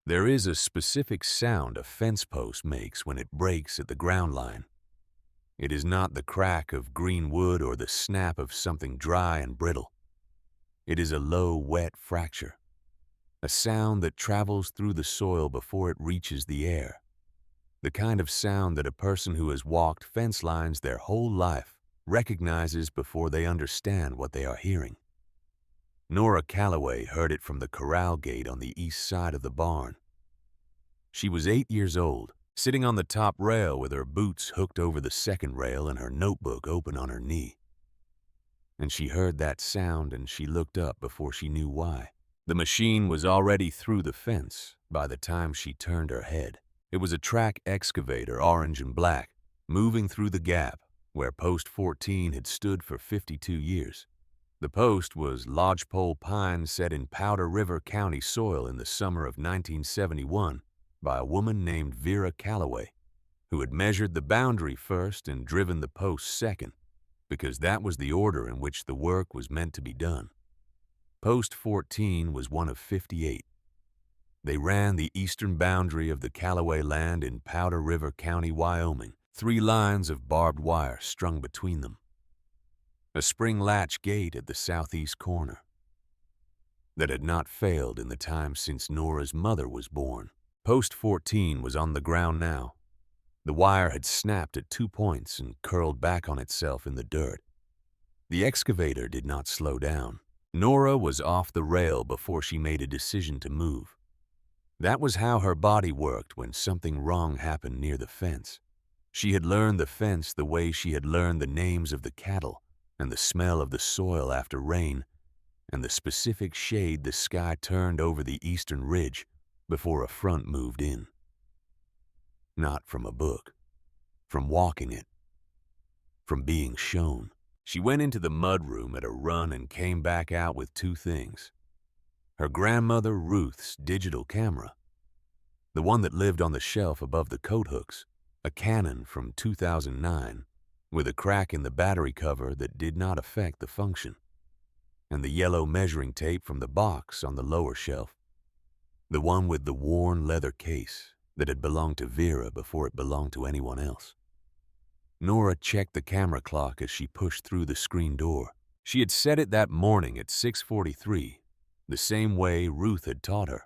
There is a specific sound a fence post makes when it breaks at the ground line. It is not the crack of green wood or the snap of something dry and brittle. It is a low, wet fracture, a sound that travels through the soil before it reaches the air, the kind of sound that a person who has walked fence lines their whole life recognizes before they understand what they are hearing. Nora Calloway heard it from the corral gate on the east side of the barn. She was 8 years old, sitting on the top rail with her boots hooked over the second rail and her notebook open on her knee. And she heard that sound and she looked up before she knew why. The machine was already through the fence by the time she turned her head. It was a track excavator, orange and black, moving through the gap where Post 14 had stood for 52 years. The post was lodgepole pine set in Powder River County soil in the summer of 1971 by a woman named Vera Calloway, who had measured the boundary first and driven the post second, because that was the order in which the work was meant to be done. Post 14 was one of 58. They ran the eastern boundary of the Calloway land in Powder River County, Wyoming, 3 lines of barbed wire strung between them. A spring latch gate at the southeast corner that had not failed in the time since Nora's mother was born. Post 14 was on the ground now. The wire had snapped at 2 points and curled back on itself in the dirt. The excavator did not slow down. Nora was off the rail before she made a decision to move. That was how her body worked when something wrong happened near the fence. She had learned the fence the way she had learned the names of the cattle and the smell of the soil after rain and the specific shade the sky turned over the eastern ridge before a front moved in. Not from a book, from walking it, from being shown. She went into the mudroom at a run and came back out with 2 things. Her grandmother Ruth's digital camera, the one that lived on the shelf above the coat hooks, a Canon from 2009, with a crack in the battery cover that did not affect the function, and the yellow measuring tape from the box on the lower shelf, the one with the worn leather case that had belonged to Vera before it belonged to anyone else. Nora checked the camera clock as she pushed through the screen door. She had set it that morning at 6:43, the same way Ruth had taught her,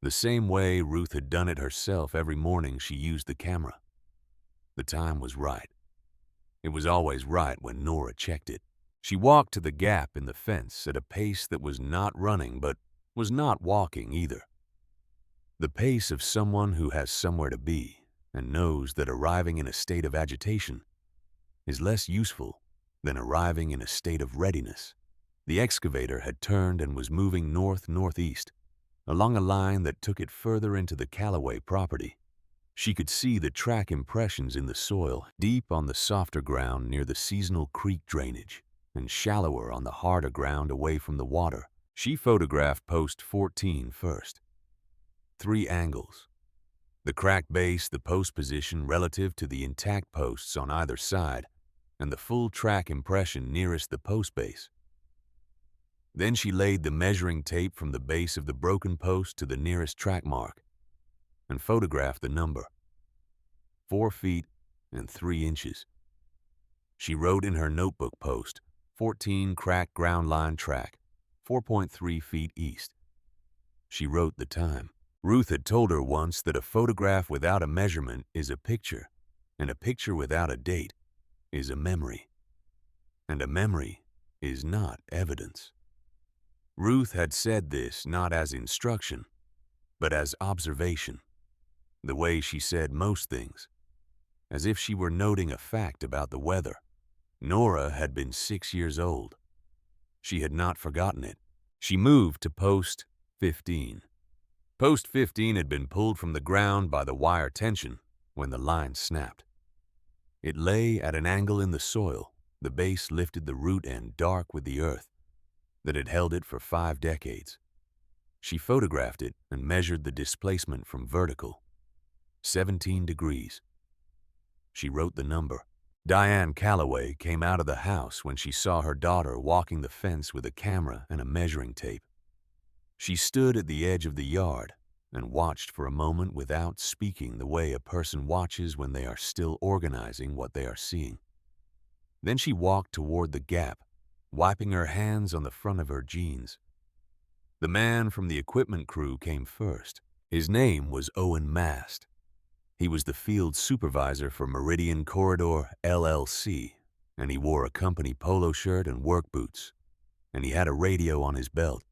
the same way Ruth had done it herself every morning she used the camera. The time was right. It was always right when Nora checked it. She walked to the gap in the fence at a pace that was not running but was not walking either. The pace of someone who has somewhere to be and knows that arriving in a state of agitation is less useful than arriving in a state of readiness. The excavator had turned and was moving north-northeast along a line that took it further into the Calloway property. She could see the track impressions in the soil, deep on the softer ground near the seasonal creek drainage, and shallower on the harder ground away from the water. She photographed Post 14 first. 3 angles. The cracked base, the post position relative to the intact posts on either side, and the full track impression nearest the post base. Then she laid the measuring tape from the base of the broken post to the nearest track mark and photographed the number, 4 feet and 3 inches. She wrote in her notebook post, 14 cracked ground line track, 4.3 feet east. She wrote the time. Ruth had told her once that a photograph without a measurement is a picture, and a picture without a date is a memory, and a memory is not evidence. Ruth had said this not as instruction, but as observation, the way she said most things, as if she were noting a fact about the weather. Nora had been 6 years old. She had not forgotten it. She moved to Post 15. Post 15 had been pulled from the ground by the wire tension when the line snapped. It lay at an angle in the soil. The base lifted the root end dark with the earth that had held it for 5 decades. She photographed it and measured the displacement from vertical, 17 degrees. She wrote the number. Diane Calloway came out of the house when she saw her daughter walking the fence with a camera and a measuring tape. She stood at the edge of the yard, and watched for a moment without speaking, the way a person watches when they are still organizing what they are seeing. Then she walked toward the gap, wiping her hands on the front of her jeans. The man from the equipment crew came first. His name was Owen Mast. He was the field supervisor for Meridian Corridor, LLC, and he wore a company polo shirt and work boots, and he had a radio on his belt,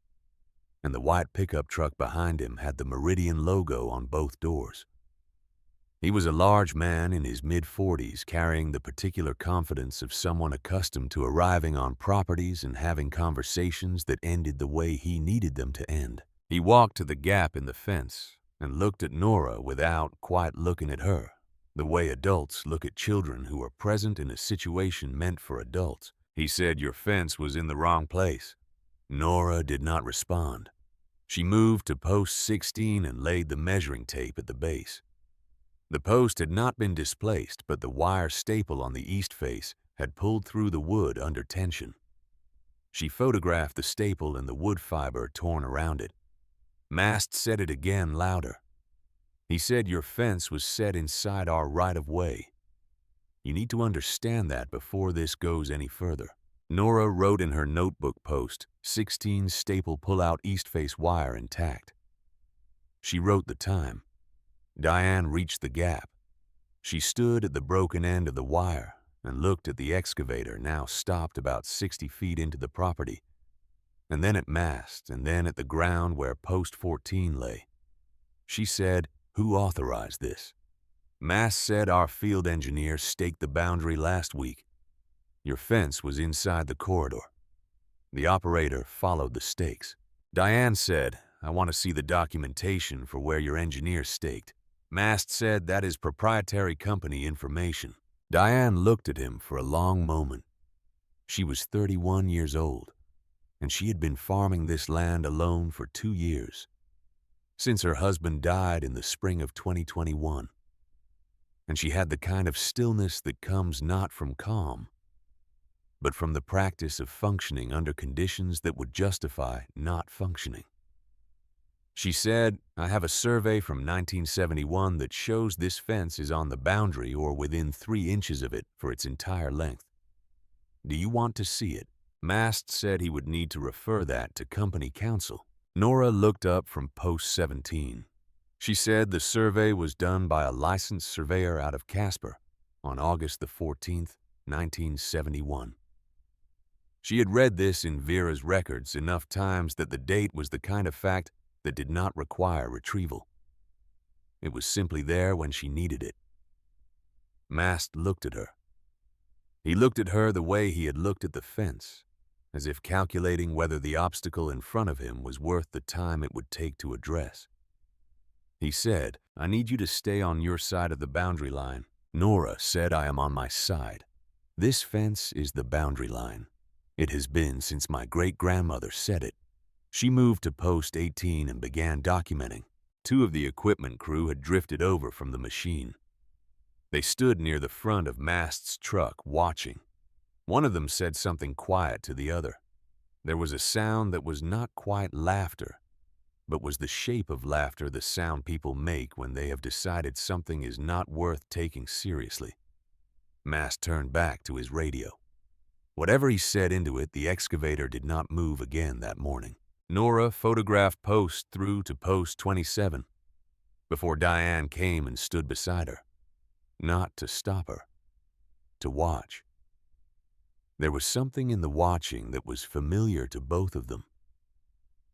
and the white pickup truck behind him had the Meridian logo on both doors. He was a large man in his mid-40s, carrying the particular confidence of someone accustomed to arriving on properties and having conversations that ended the way he needed them to end. He walked to the gap in the fence and looked at Nora without quite looking at her, the way adults look at children who are present in a situation meant for adults. He said, "Your fence was in the wrong place." Nora did not respond. She moved to post 16 and laid the measuring tape at the base. The post had not been displaced, but the wire staple on the east face had pulled through the wood under tension. She photographed the staple and the wood fiber torn around it. Mast said it again, louder. He said, "Your fence was set inside our right-of-way. You need to understand that before this goes any further." Nora wrote in her notebook post, 16 staple pull-out east face wire intact. She wrote the time. Diane reached the gap. She stood at the broken end of the wire and looked at the excavator, now stopped about 60 feet into the property, and then at Mast, and then at the ground where post 14 lay. She said, "Who authorized this?" Mast said, "Our field engineer staked the boundary last week. Your fence was inside the corridor. The operator followed the stakes." Diane said, "I want to see the documentation for where your engineer staked." Mast said, "That is proprietary company information." Diane looked at him for a long moment. She was 31 years old, and she had been farming this land alone for 2 years, since her husband died in the spring of 2021. And she had the kind of stillness that comes not from calm, but from the practice of functioning under conditions that would justify not functioning. She said, "I have a survey from 1971 that shows this fence is on the boundary or within 3 inches of it for its entire length. Do you want to see it?" Mast said he would need to refer that to company counsel. Nora looked up from post 17. She said the survey was done by a licensed surveyor out of Casper on August the 14th, 1971. She had read this in Vera's records enough times that the date was the kind of fact that did not require retrieval. It was simply there when she needed it. Mast looked at her. He looked at her the way he had looked at the fence, as if calculating whether the obstacle in front of him was worth the time it would take to address. He said, "I need you to stay on your side of the boundary line." Nora said, "I am on my side. This fence is the boundary line. It has been since my great-grandmother said it." She moved to post 18 and began documenting. 2 of the equipment crew had drifted over from the machine. They stood near the front of Mast's truck, watching. One of them said something quiet to the other. There was a sound that was not quite laughter, but was the shape of laughter, the sound people make when they have decided something is not worth taking seriously. Mast turned back to his radio. Whatever he said into it, the excavator did not move again that morning. Nora photographed post through to post 27 before Diane came and stood beside her, not to stop her, to watch. There was something in the watching that was familiar to both of them.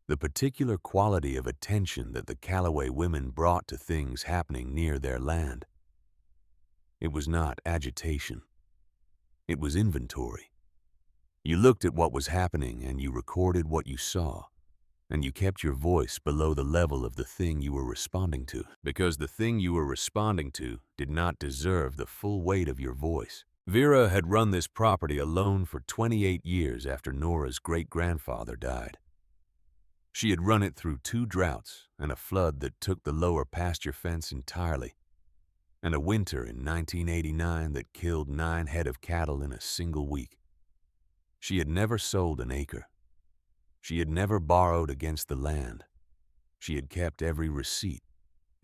The particular quality of attention that the Callaway women brought to things happening near their land. It was not agitation. It was inventory. You looked at what was happening and you recorded what you saw, and you kept your voice below the level of the thing you were responding to, because the thing you were responding to did not deserve the full weight of your voice. Vera had run this property alone for 28 years after Nora's great-grandfather died. She had run it through 2 droughts and a flood that took the lower pasture fence entirely, and a winter in 1989 that killed 9 head of cattle in a single week. She had never sold an acre. She had never borrowed against the land. She had kept every receipt.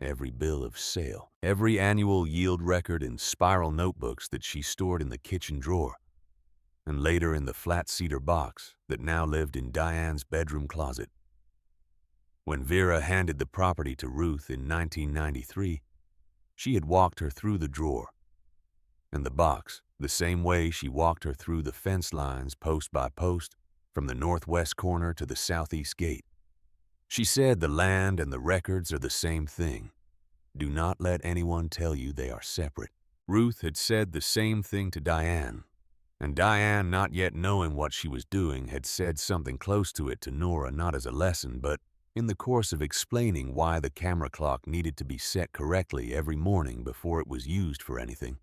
every bill of sale, every annual yield record in spiral notebooks that she stored in the kitchen drawer, and later in the flat cedar box that now lived in Diane's bedroom closet. When Vera handed the property to Ruth in 1993, she had walked her through the drawer and the box the same way she walked her through the fence lines post by post from the northwest corner to the southeast gate. She said the land and the records are the same thing. Do not let anyone tell you they are separate. Ruth had said the same thing to Diane, and Diane, not yet knowing what she was doing, had said something close to it to Nora, not as a lesson, but in the course of explaining why the camera clock needed to be set correctly every morning before it was used for anything.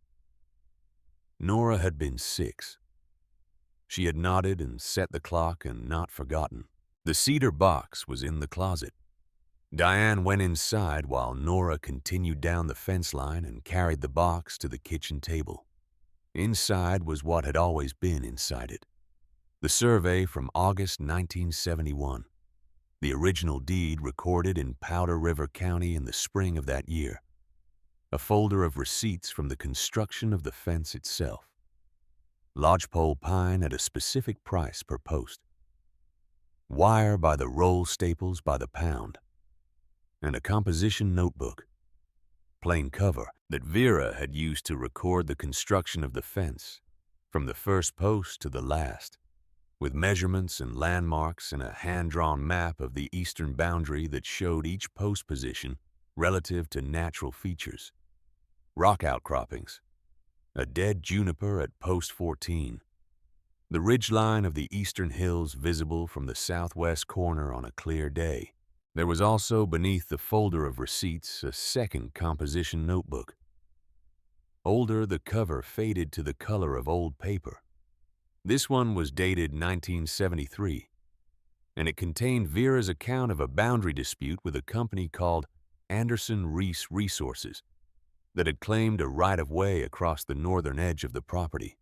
Nora had been 6. She had nodded and set the clock and not forgotten. The cedar box was in the closet. Diane went inside while Nora continued down the fence line and carried the box to the kitchen table. Inside was what had always been inside it. The survey from August 1971. The original deed recorded in Powder River County in the spring of that year. A folder of receipts from the construction of the fence itself. Lodgepole pine at a specific price per post. Wire by the roll, staples by the pound. And a composition notebook. Plain cover that Vera had used to record the construction of the fence, from the first post to the last, with measurements and landmarks and a hand-drawn map of the eastern boundary that showed each post position relative to natural features. Rock outcroppings, a dead juniper at post 14, the ridgeline of the eastern hills visible from the southwest corner on a clear day. There was also beneath the folder of receipts a second composition notebook. Older, the cover faded to the color of old paper. This one was dated 1973, and it contained Vera's account of a boundary dispute with a company called Anderson Reese Resources that had claimed a right-of-way across the northern edge of the property.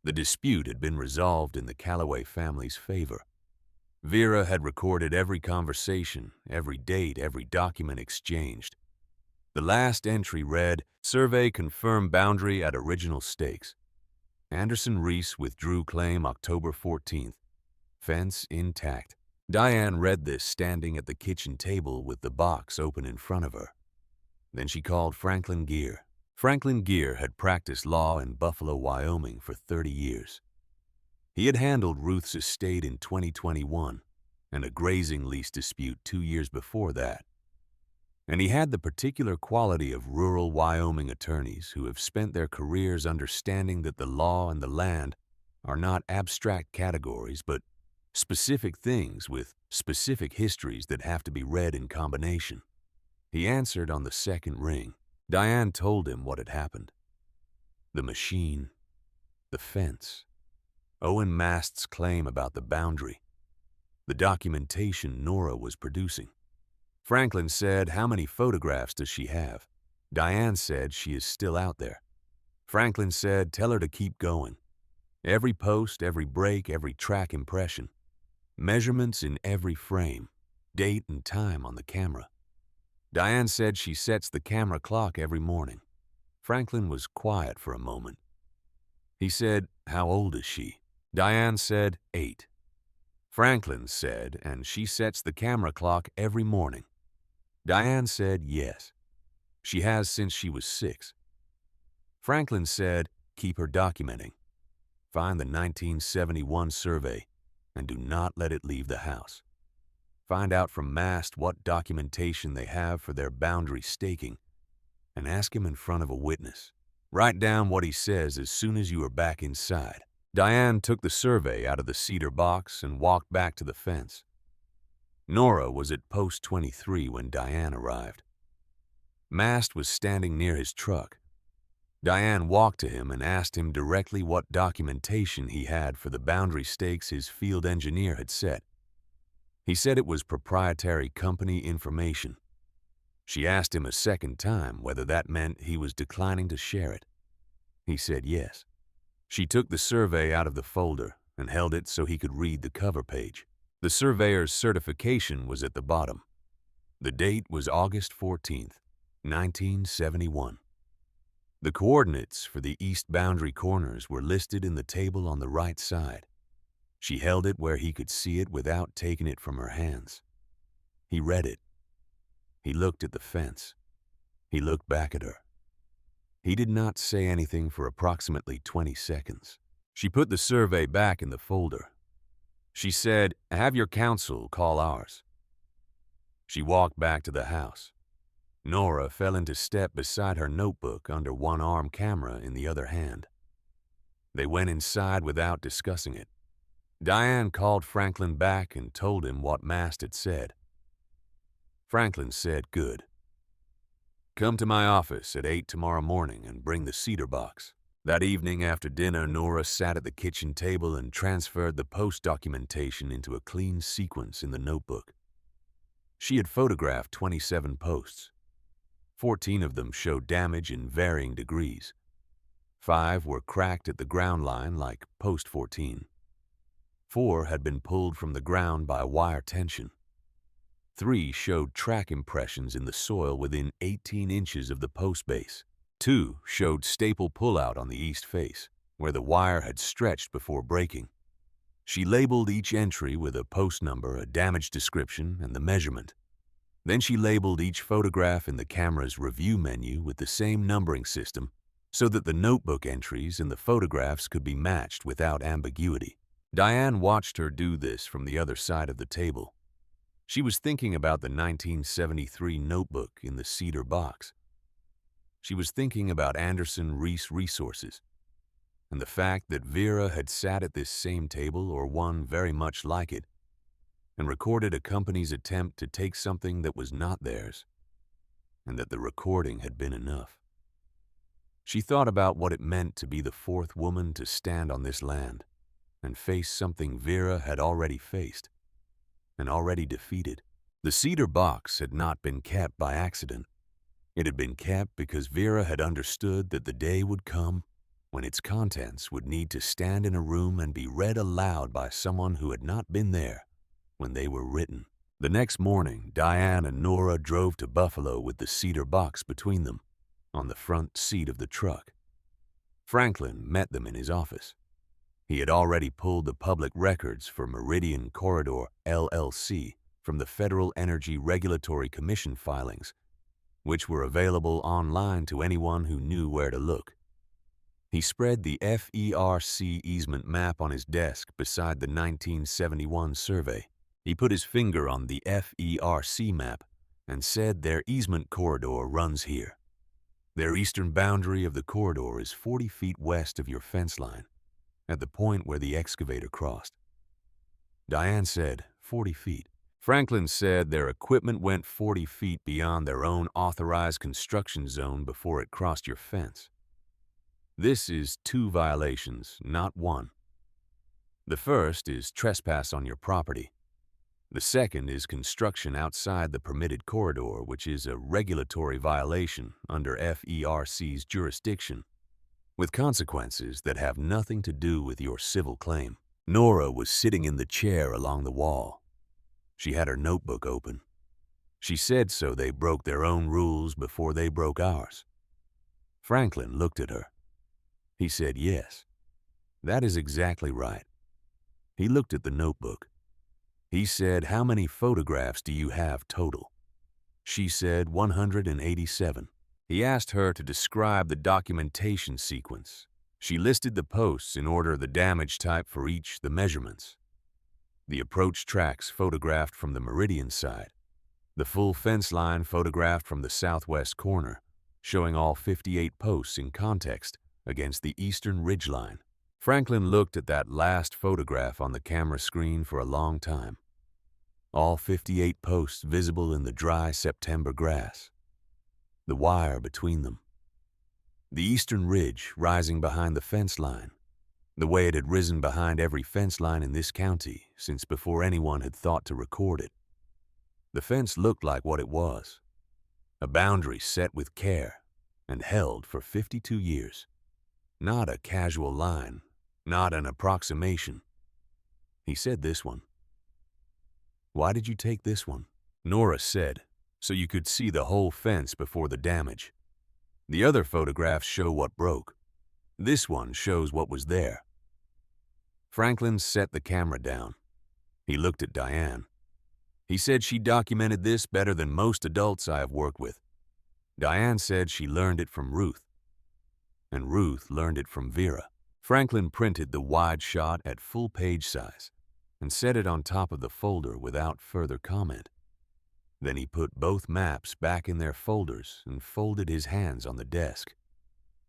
The dispute had been resolved in the Calloway family's favor. Vera had recorded every conversation, every date, every document exchanged. The last entry read, "Survey confirmed boundary at original stakes. Anderson Reese withdrew claim October 14th. Fence intact." Diane read this standing at the kitchen table with the box open in front of her. Then she called Franklin Gear. Franklin Gear had practiced law in Buffalo, Wyoming for 30 years. He had handled Ruth's estate in 2021 and a grazing lease dispute 2 years before that. And he had the particular quality of rural Wyoming attorneys who have spent their careers understanding that the law and the land are not abstract categories, but specific things with specific histories that have to be read in combination. He answered on the second ring. Diane told him what had happened. The machine, the fence, Owen Mast's claim about the boundary, the documentation Nora was producing. Franklin said, "How many photographs does she have?" Diane said, "She is still out there." Franklin said, "Tell her to keep going. Every post, every break, every track impression. Measurements in every frame, date and time on the camera." Diane said she sets the camera clock every morning. Franklin was quiet for a moment. He said, "How old is she?" Diane said, 8. Franklin said, "And she sets the camera clock every morning." Diane said, "Yes. She has since she was 6. Franklin said, "Keep her documenting. Find the 1971 survey and do not let it leave the house. Find out from Mast what documentation they have for their boundary staking and ask him in front of a witness. Write down what he says as soon as you are back inside." Diane took the survey out of the cedar box and walked back to the fence. Nora was at post 23 when Diane arrived. Mast was standing near his truck. Diane walked to him and asked him directly what documentation he had for the boundary stakes his field engineer had set. He said it was proprietary company information. She asked him a second time whether that meant he was declining to share it. He said yes. She took the survey out of the folder and held it so he could read the cover page. The surveyor's certification was at the bottom. The date was August 14th. 1971. The coordinates for the east boundary corners were listed in the table on the right side. She held it where he could see it without taking it from her hands. He read it. He looked at the fence. He looked back at her. He did not say anything for approximately 20 seconds. She put the survey back in the folder. She said, "Have your counsel call ours." She walked back to the house. Nora fell into step beside her notebook under one arm, camera in the other hand. They went inside without discussing it. Diane called Franklin back and told him what Mast had said. Franklin said, "Good. Come to my office at 8 tomorrow morning and bring the cedar box." That evening after dinner, Nora sat at the kitchen table and transferred the post documentation into a clean sequence in the notebook. She had photographed 27 posts. 14 of them showed damage in varying degrees. 5 were cracked at the ground line like post 14. 4 had been pulled from the ground by wire tension. 3 showed track impressions in the soil within 18 inches of the post base. 2 showed staple pullout on the east face, where the wire had stretched before breaking. She labeled each entry with a post number, a damage description, and the measurement. Then she labeled each photograph in the camera's review menu with the same numbering system so that the notebook entries and the photographs could be matched without ambiguity. Diane watched her do this from the other side of the table. She was thinking about the 1973 notebook in the cedar box. She was thinking about Anderson Reese Resources and the fact that Vera had sat at this same table or one very much like it and recorded a company's attempt to take something that was not theirs, and that the recording had been enough. She thought about what it meant to be the fourth woman to stand on this land and face something Vera had already faced and already defeated. The cedar box had not been kept by accident. It had been kept because Vera had understood that the day would come when its contents would need to stand in a room and be read aloud by someone who had not been there when they were written. The next morning, Diane and Nora drove to Buffalo with the cedar box between them on the front seat of the truck. Franklin met them in his office. He had already pulled the public records for Meridian Corridor, LLC, from the Federal Energy Regulatory Commission filings, which were available online to anyone who knew where to look. He spread the FERC easement map on his desk beside the 1971 survey. He put his finger on the FERC map and said their easement corridor runs here. Their eastern boundary of the corridor is 40 feet west of your fence line, at the point where the excavator crossed. Diane said, 40 feet. Franklin said their equipment went 40 feet beyond their own authorized construction zone before it crossed your fence. This is 2 violations, not 1. The first is trespass on your property. The second is construction outside the permitted corridor, which is a regulatory violation under FERC's jurisdiction, with consequences that have nothing to do with your civil claim. Nora was sitting in the chair along the wall. She had her notebook open. She said so they broke their own rules before they broke ours. Franklin looked at her. He said, "Yes, that is exactly right." He looked at the notebook. He said, "How many photographs do you have total?" She said 187. He asked her to describe the documentation sequence. She listed the posts in order, the damage type for each, the measurements. The approach tracks photographed from the Meridian side. The full fence line photographed from the southwest corner, showing all 58 posts in context against the eastern ridge line. Franklin looked at that last photograph on the camera screen for a long time. All 58 posts visible in the dry September grass. The wire between them. The eastern ridge rising behind the fence line, the way it had risen behind every fence line in this county since before anyone had thought to record it. The fence looked like what it was, a boundary set with care and held for 52 years. Not a casual line, not an approximation. He said, "This one." "Why did you take this one?" Nora said, so you could see the whole fence before the damage. The other photographs show what broke. This one shows what was there. Franklin set the camera down. He looked at Diane. He said she documented this better than most adults I have worked with. Diane said she learned it from Ruth, and Ruth learned it from Vera. Franklin printed the wide shot at full page size and set it on top of the folder without further comment. Then he put both maps back in their folders and folded his hands on the desk.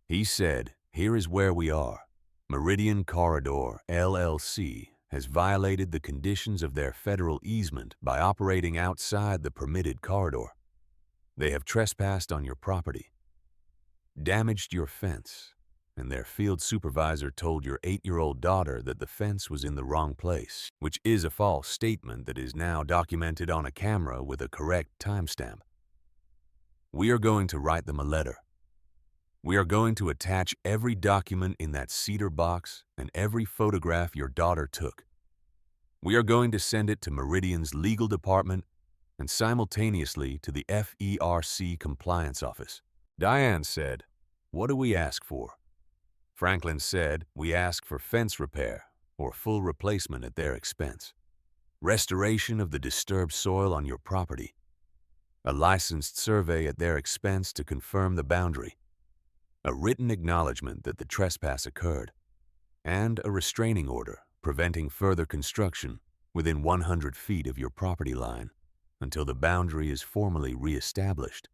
He said, "Here is where we are. Meridian Corridor, LLC, has violated the conditions of their federal easement by operating outside the permitted corridor. They have trespassed on your property, damaged your fence, and their field supervisor told your 8-year-old daughter that the fence was in the wrong place, which is a false statement that is now documented on a camera with a correct timestamp. We are going to write them a letter. We are going to attach every document in that cedar box and every photograph your daughter took. We are going to send it to Meridian's legal department and simultaneously to the FERC compliance office." Diane said, "What do we ask for?" Franklin said, "We ask for fence repair or full replacement at their expense, restoration of the disturbed soil on your property, a licensed survey at their expense to confirm the boundary, a written acknowledgement that the trespass occurred, and a restraining order preventing further construction within 100 feet of your property line until the boundary is formally reestablished."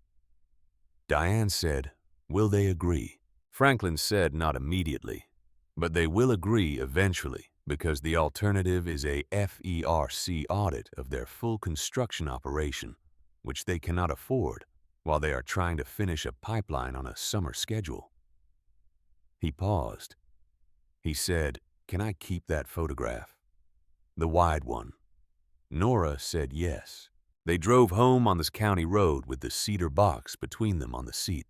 Diane said, "Will they agree?" Franklin said not immediately, but they will agree eventually because the alternative is a FERC audit of their full construction operation, which they cannot afford while they are trying to finish a pipeline on a summer schedule. He paused. He said, "Can I keep that photograph? The wide one?" Nora said yes. They drove home on this county road with the cedar box between them on the seat.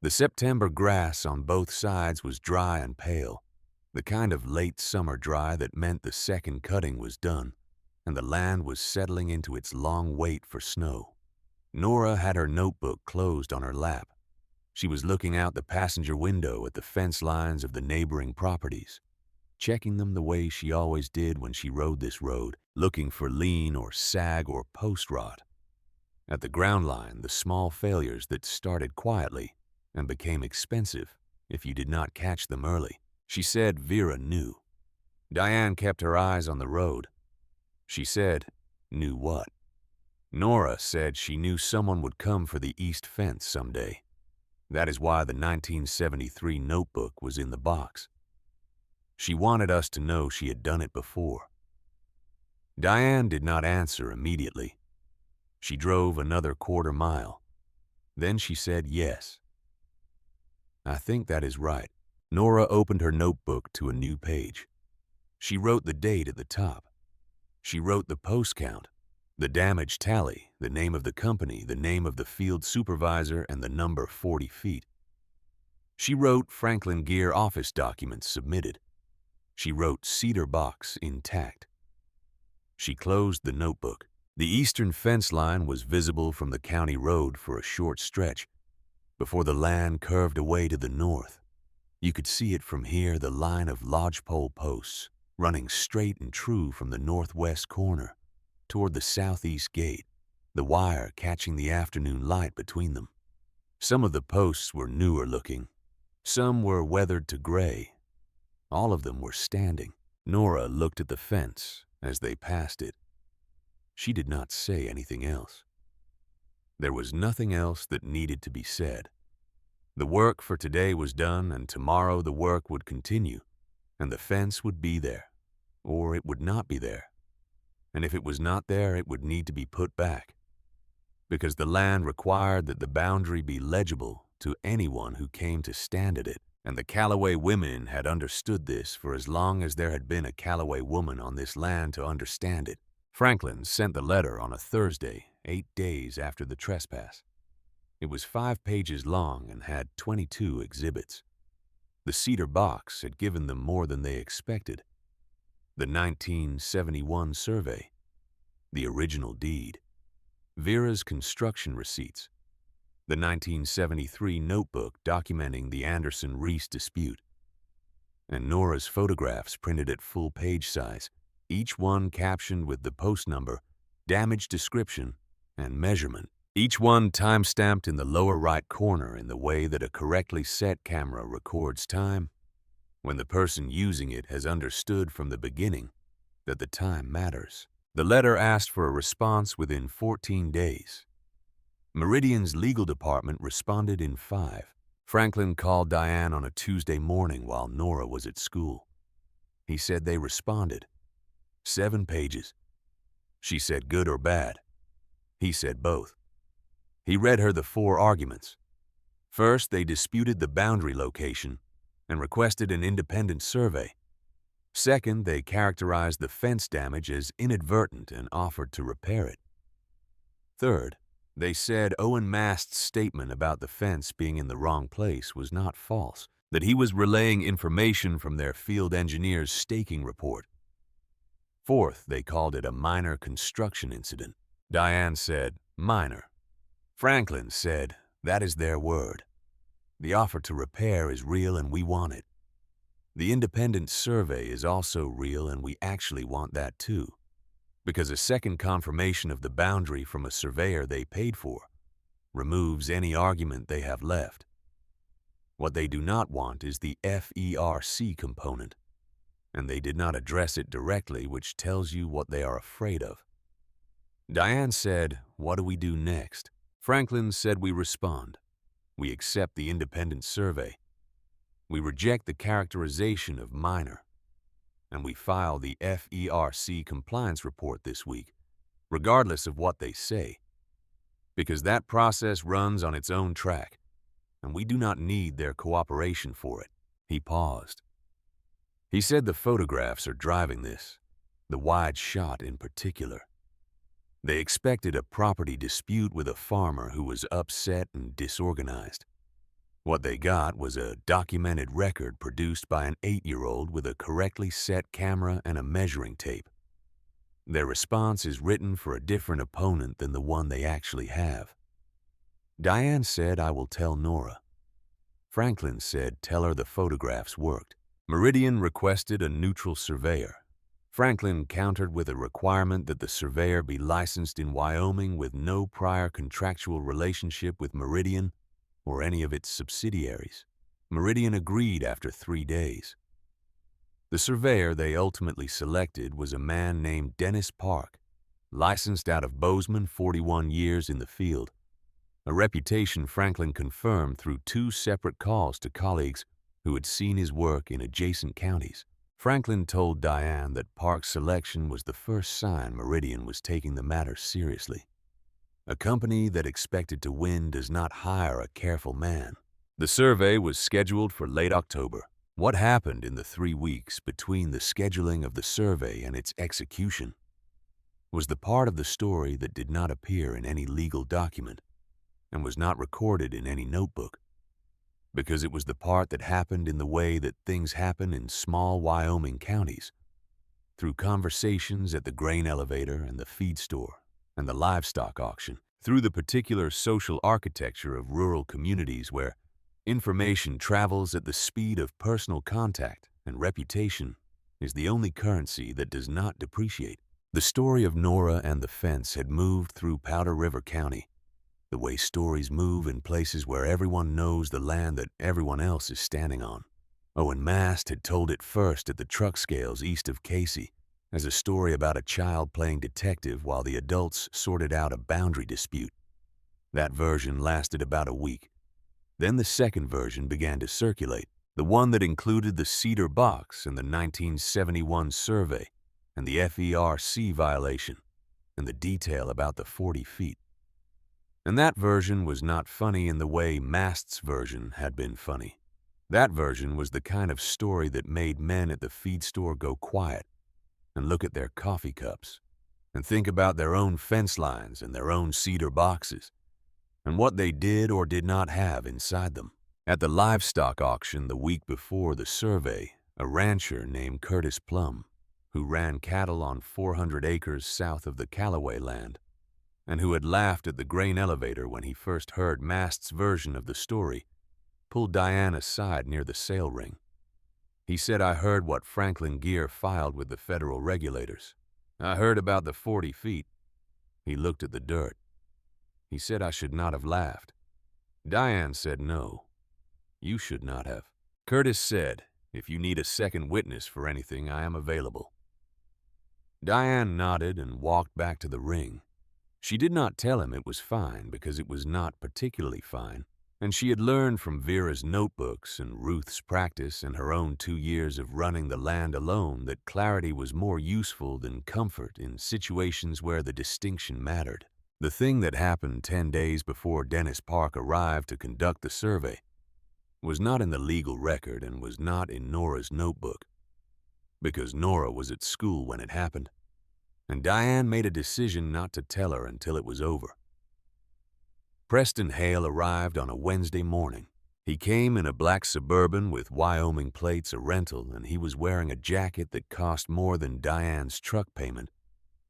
The September grass on both sides was dry and pale, the kind of late summer dry that meant the second cutting was done, and the land was settling into its long wait for snow. Nora had her notebook closed on her lap. She was looking out the passenger window at the fence lines of the neighboring properties, checking them the way she always did when she rode this road, looking for lean or sag or post rot. At the ground line, the small failures that started quietly and became expensive if you did not catch them early. She said Vera knew. Diane kept her eyes on the road. She said, "Knew what?" Nora said she knew someone would come for the east fence someday. That is why the 1973 notebook was in the box. She wanted us to know she had done it before. Diane did not answer immediately. She drove another quarter mile. Then she said yes. "I think that is right." Nora opened her notebook to a new page. She wrote the date at the top. She wrote the post count, the damage tally, the name of the company, the name of the field supervisor, and the number 40 feet. She wrote Franklin Gear office documents submitted. She wrote cedar box intact. She closed the notebook. The eastern fence line was visible from the county road for a short stretch before the land curved away to the north. You could see it from here, the line of lodgepole posts running straight and true from the northwest corner toward the southeast gate, the wire catching the afternoon light between them. Some of the posts were newer looking. Some were weathered to gray. All of them were standing. Nora looked at the fence as they passed it. She did not say anything else. There was nothing else that needed to be said. The work for today was done, and tomorrow the work would continue, and the fence would be there, or it would not be there. And if it was not there, it would need to be put back, because the land required that the boundary be legible to anyone who came to stand at it, and the Callaway women had understood this for as long as there had been a Callaway woman on this land to understand it. Franklin sent the letter on a Thursday, 8 days after the trespass. It was 5 pages long and had 22 exhibits. The cedar box had given them more than they expected. The 1971 survey, the original deed, Vera's construction receipts, the 1973 notebook documenting the Anderson-Reese dispute, and Nora's photographs printed at full-page size, each one captioned with the post number, damage description, and measurement. Each one time-stamped in the lower right corner in the way that a correctly set camera records time, when the person using it has understood from the beginning that the time matters. The letter asked for a response within 14 days. Meridian's legal department responded in 5. Franklin called Diane on a Tuesday morning while Nora was at school. He said they responded. 7 pages. She said good or bad. He said both. He read her the 4 arguments. First, they disputed the boundary location and requested an independent survey. Second, they characterized the fence damage as inadvertent and offered to repair it. Third, they said Owen Mast's statement about the fence being in the wrong place was not false, that he was relaying information from their field engineer's staking report. Fourth, they called it a minor construction incident. Diane said, minor. Franklin said, that is their word. The offer to repair is real and we want it. The independent survey is also real and we actually want that too, because a second confirmation of the boundary from a surveyor they paid for removes any argument they have left. What they do not want is the FERC component, and they did not address it directly, which tells you what they are afraid of. Diane said, what do we do next? Franklin said we respond. We accept the independent survey. We reject the characterization of minor, and we file the FERC compliance report this week, regardless of what they say, because that process runs on its own track, and we do not need their cooperation for it. He paused. He said the photographs are driving this, the wide shot in particular. They expected a property dispute with a farmer who was upset and disorganized. What they got was a documented record produced by an 8-year-old with a correctly set camera and a measuring tape. Their response is written for a different opponent than the one they actually have. Diane said, I will tell Nora. Franklin said, tell her the photographs worked. Meridian requested a neutral surveyor. Franklin countered with a requirement that the surveyor be licensed in Wyoming with no prior contractual relationship with Meridian or any of its subsidiaries. Meridian agreed after 3 days. The surveyor they ultimately selected was a man named Dennis Park, licensed out of Bozeman, 41 years in the field, a reputation Franklin confirmed through 2 separate calls to colleagues who had seen his work in adjacent counties. Franklin told Diane that Park's selection was the first sign Meridian was taking the matter seriously. A company that expected to win does not hire a careful man. The survey was scheduled for late October. What happened in the 3 weeks between the scheduling of the survey and its execution was the part of the story that did not appear in any legal document and was not recorded in any notebook, because it was the part that happened in the way that things happen in small Wyoming counties, through conversations at the grain elevator and the feed store and the livestock auction, through the particular social architecture of rural communities where information travels at the speed of personal contact and reputation is the only currency that does not depreciate. The story of Nora and the fence had moved through Powder River County, the way stories move in places where everyone knows the land that everyone else is standing on. Owen Mast had told it first at the truck scales east of Casey as a story about a child playing detective while the adults sorted out a boundary dispute. That version lasted about a week. Then the second version began to circulate, the one that included the cedar box and the 1971 survey and the FERC violation and the detail about the 40 feet. And that version was not funny in the way Mast's version had been funny. That version was the kind of story that made men at the feed store go quiet and look at their coffee cups and think about their own fence lines and their own cedar boxes and what they did or did not have inside them. At the livestock auction the week before the survey, a rancher named Curtis Plum, who ran cattle on 400 acres south of the Callaway land, and who had laughed at the grain elevator when he first heard Mast's version of the story, pulled Diane aside near the sail ring. He said, "I heard what Franklin Gear filed with the federal regulators. I heard about the 40 feet. He looked at the dirt. He said I should not have laughed." Diane said, "No, you should not have." Curtis said, "If you need a second witness for anything, I am available." Diane nodded and walked back to the ring. She did not tell him it was fine because it was not particularly fine, and she had learned from Vera's notebooks and Ruth's practice and her own 2 years of running the land alone that clarity was more useful than comfort in situations where the distinction mattered. The thing that happened 10 days before Dennis Park arrived to conduct the survey was not in the legal record and was not in Nora's notebook, because Nora was at school when it happened, and Diane made a decision not to tell her until it was over. Preston Hale arrived on a Wednesday morning. He came in a black Suburban with Wyoming plates, a rental, and he was wearing a jacket that cost more than Diane's truck payment,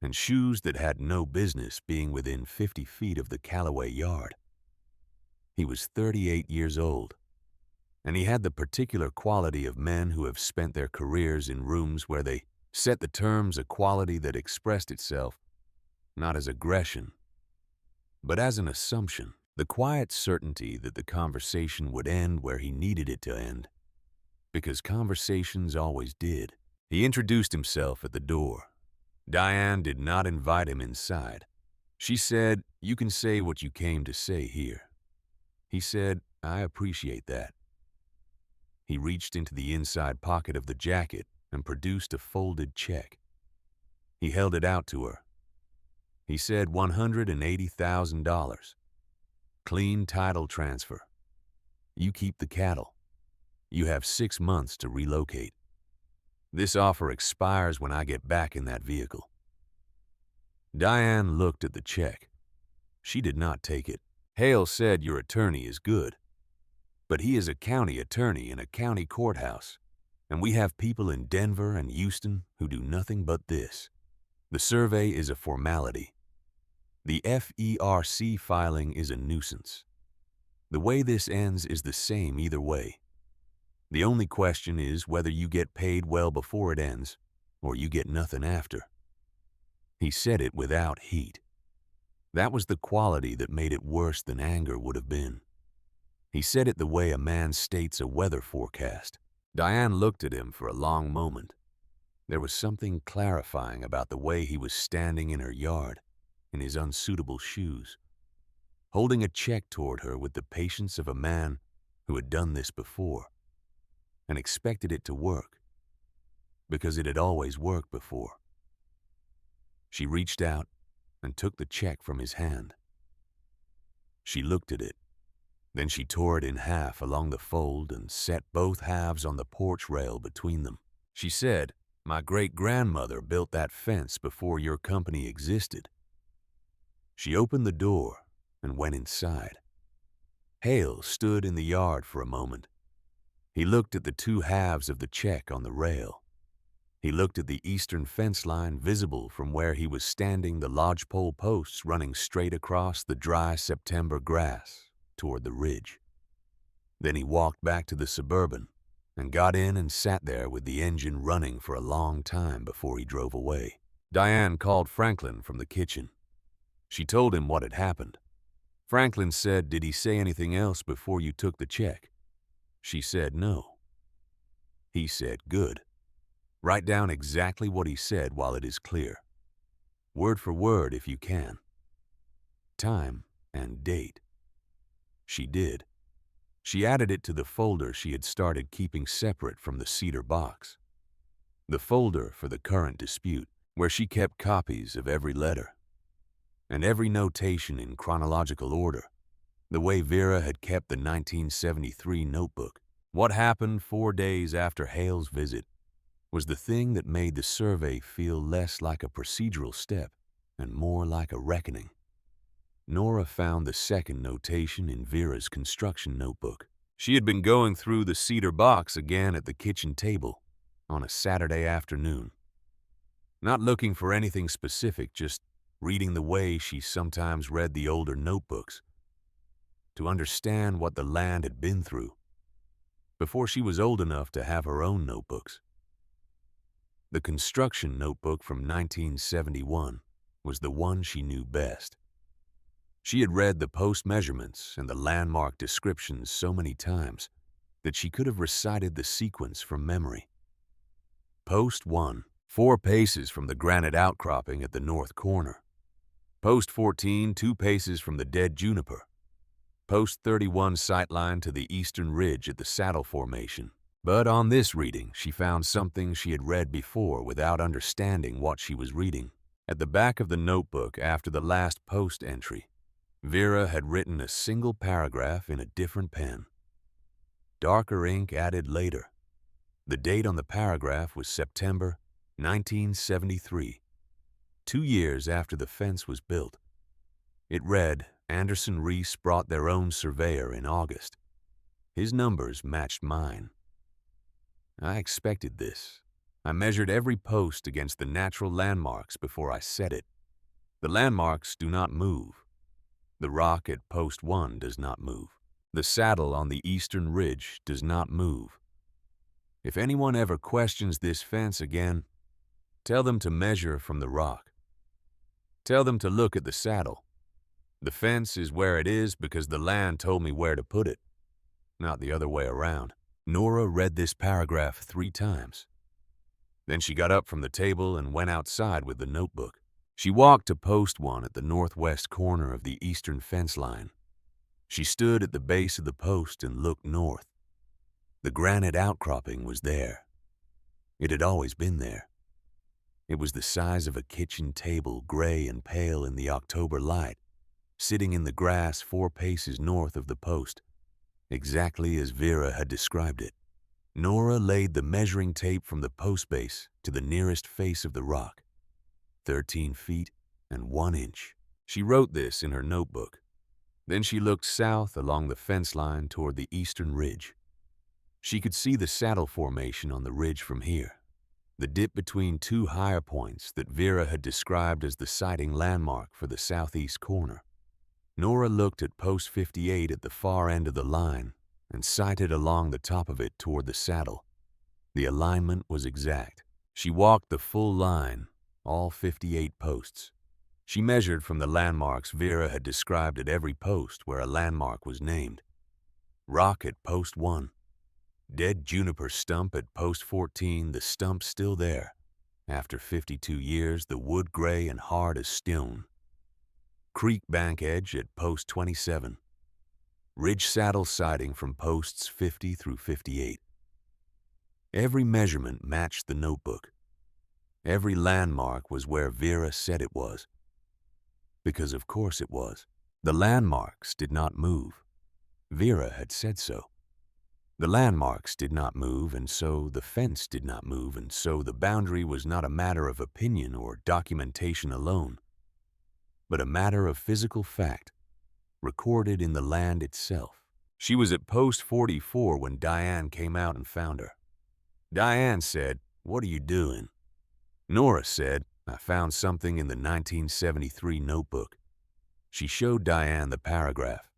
and shoes that had no business being within 50 feet of the Callaway yard. He was 38 years old, and he had the particular quality of men who have spent their careers in rooms where they set the terms, a quality that expressed itself not as aggression, but as an assumption, the quiet certainty that the conversation would end where he needed it to end, because conversations always did. He introduced himself at the door. Diane did not invite him inside. She said, "You can say what you came to say here." He said, "I appreciate that." He reached into the inside pocket of the jacket and produced a folded check. He held it out to her. He said, $180,000. Clean title transfer. You keep the cattle. You have 6 months to relocate. This offer expires when I get back in that vehicle. Diane looked at the check. She did not take it. Hale said, "Your attorney is good. But he is a county attorney in a county courthouse, and we have people in Denver and Houston who do nothing but this. The survey is a formality. The FERC filing is a nuisance. The way this ends is the same either way. The only question is whether you get paid well before it ends, or you get nothing after." He said it without heat. That was the quality that made it worse than anger would have been. He said it the way a man states a weather forecast. Diane looked at him for a long moment. There was something clarifying about the way he was standing in her yard, in his unsuitable shoes, holding a check toward her with the patience of a man who had done this before and expected it to work, because it had always worked before. She reached out and took the check from his hand. She looked at it. Then she tore it in half along the fold and set both halves on the porch rail between them. She said, "My great-grandmother built that fence before your company existed." She opened the door and went inside. Hale stood in the yard for a moment. He looked at the two halves of the check on the rail. He looked at the eastern fence line visible from where he was standing, the lodgepole posts running straight across the dry September grass toward the ridge. Then he walked back to the Suburban and got in and sat there with the engine running for a long time before he drove away. Diane called Franklin from the kitchen. She told him what had happened. Franklin said, "Did he say anything else before you took the check?" She said no. He said, "Good. Write down exactly what he said while it is clear. Word for word if you can. Time and date." She did. She added it to the folder she had started keeping separate from the cedar box. The folder for the current dispute, where she kept copies of every letter and every notation in chronological order, the way Vera had kept the 1973 notebook. What happened 4 days after Hale's visit was the thing that made the survey feel less like a procedural step and more like a reckoning. Nora found the second notation in Vera's construction notebook. She had been going through the cedar box again at the kitchen table on a Saturday afternoon. Not looking for anything specific, just reading the way she sometimes read the older notebooks, to understand what the land had been through before she was old enough to have her own notebooks. The construction notebook from 1971 was the one she knew best. She had read the post measurements and the landmark descriptions so many times that she could have recited the sequence from memory. Post 1, 4 paces from the granite outcropping at the north corner. Post 14, 2 paces from the dead juniper. Post 31, sightline to the eastern ridge at the saddle formation. But on this reading, she found something she had read before without understanding what she was reading. At the back of the notebook after the last post entry, Vera had written a single paragraph in a different pen. Darker ink added later. The date on the paragraph was September 1973, 2 years after the fence was built. It read, Anderson Reese brought their own surveyor in August. His numbers matched mine. I expected this. I measured every post against the natural landmarks before I set it. The landmarks do not move. The rock at post 1 does not move. The saddle on the eastern ridge does not move. If anyone ever questions this fence again, tell them to measure from the rock. Tell them to look at the saddle. The fence is where it is because the land told me where to put it, not the other way around. Nora read this paragraph 3 times. Then she got up from the table and went outside with the notebook. She walked to post 1 at the northwest corner of the eastern fence line. She stood at the base of the post and looked north. The granite outcropping was there. It had always been there. It was the size of a kitchen table, gray and pale in the October light, sitting in the grass 4 paces north of the post, exactly as Vera had described it. Nora laid the measuring tape from the post base to the nearest face of the rock, 13 feet and 1 inch. She wrote this in her notebook. Then she looked south along the fence line toward the eastern ridge. She could see the saddle formation on the ridge from here, the dip between 2 higher points that Vera had described as the sighting landmark for the southeast corner. Nora looked at post 58 at the far end of the line and sighted along the top of it toward the saddle. The alignment was exact. She walked the full line, all 58 posts. She measured from the landmarks Vera had described at every post where a landmark was named. Rock at post 1. Dead juniper stump at post 14, the stump still there. After 52 years, the wood gray and hard as stone. Creek bank edge at post 27. Ridge saddle sighting from posts 50 through 58. Every measurement matched the notebook. Every landmark was where Vera said it was. Because of course it was. The landmarks did not move. Vera had said so. The landmarks did not move, and so the fence did not move, and so the boundary was not a matter of opinion or documentation alone, but a matter of physical fact, recorded in the land itself. She was at post 44 when Diane came out and found her. Diane said, "What are you doing?" Nora said, "I found something in the 1973 notebook." She showed Diane the paragraph.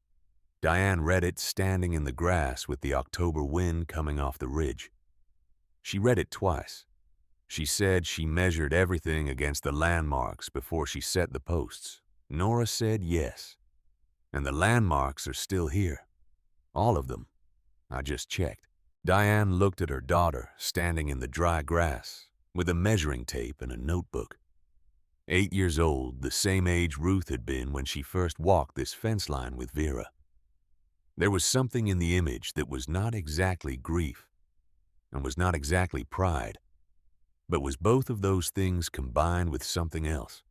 Diane read it standing in the grass with the October wind coming off the ridge. She read it twice. She said she measured everything against the landmarks before she set the posts. Nora said yes. And the landmarks are still here. All of them. I just checked. Diane looked at her daughter standing in the dry grass with a measuring tape and a notebook. 8 years old, the same age Ruth had been when she first walked this fence line with Vera. There was something in the image that was not exactly grief and was not exactly pride, but was both of those things combined with something else.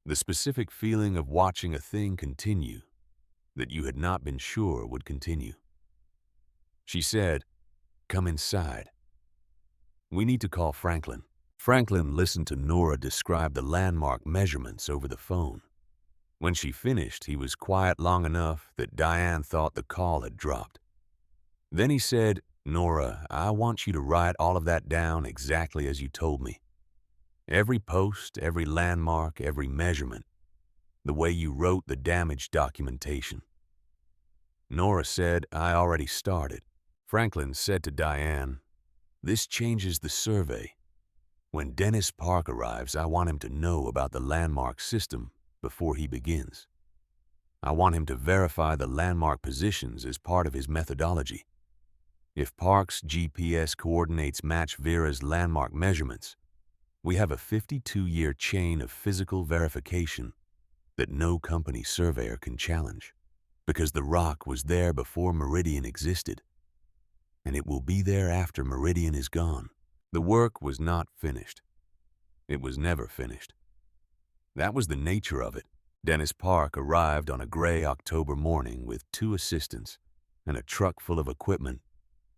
The specific feeling of watching a thing continue that you had not been sure would continue. She said, "Come inside. We need to call Franklin." Franklin listened to Nora describe the landmark measurements over the phone. When she finished, he was quiet long enough that Diane thought the call had dropped. Then he said, "Nora, I want you to write all of that down exactly as you told me. Every post, every landmark, every measurement, the way you wrote the damage documentation. Nora said, I already started. Franklin said to Diane, this changes the survey. When Dennis Park arrives, I want him to know about the landmark system before he begins. I want him to verify the landmark positions as part of his methodology. If Park's GPS coordinates match Vera's landmark measurements, we have a 52-year chain of physical verification that no company surveyor can challenge, because the rock was there before Meridian existed, and it will be there after Meridian is gone. The work was not finished. It was never finished. That was the nature of it. Dennis Park arrived on a gray October morning with 2 assistants and a truck full of equipment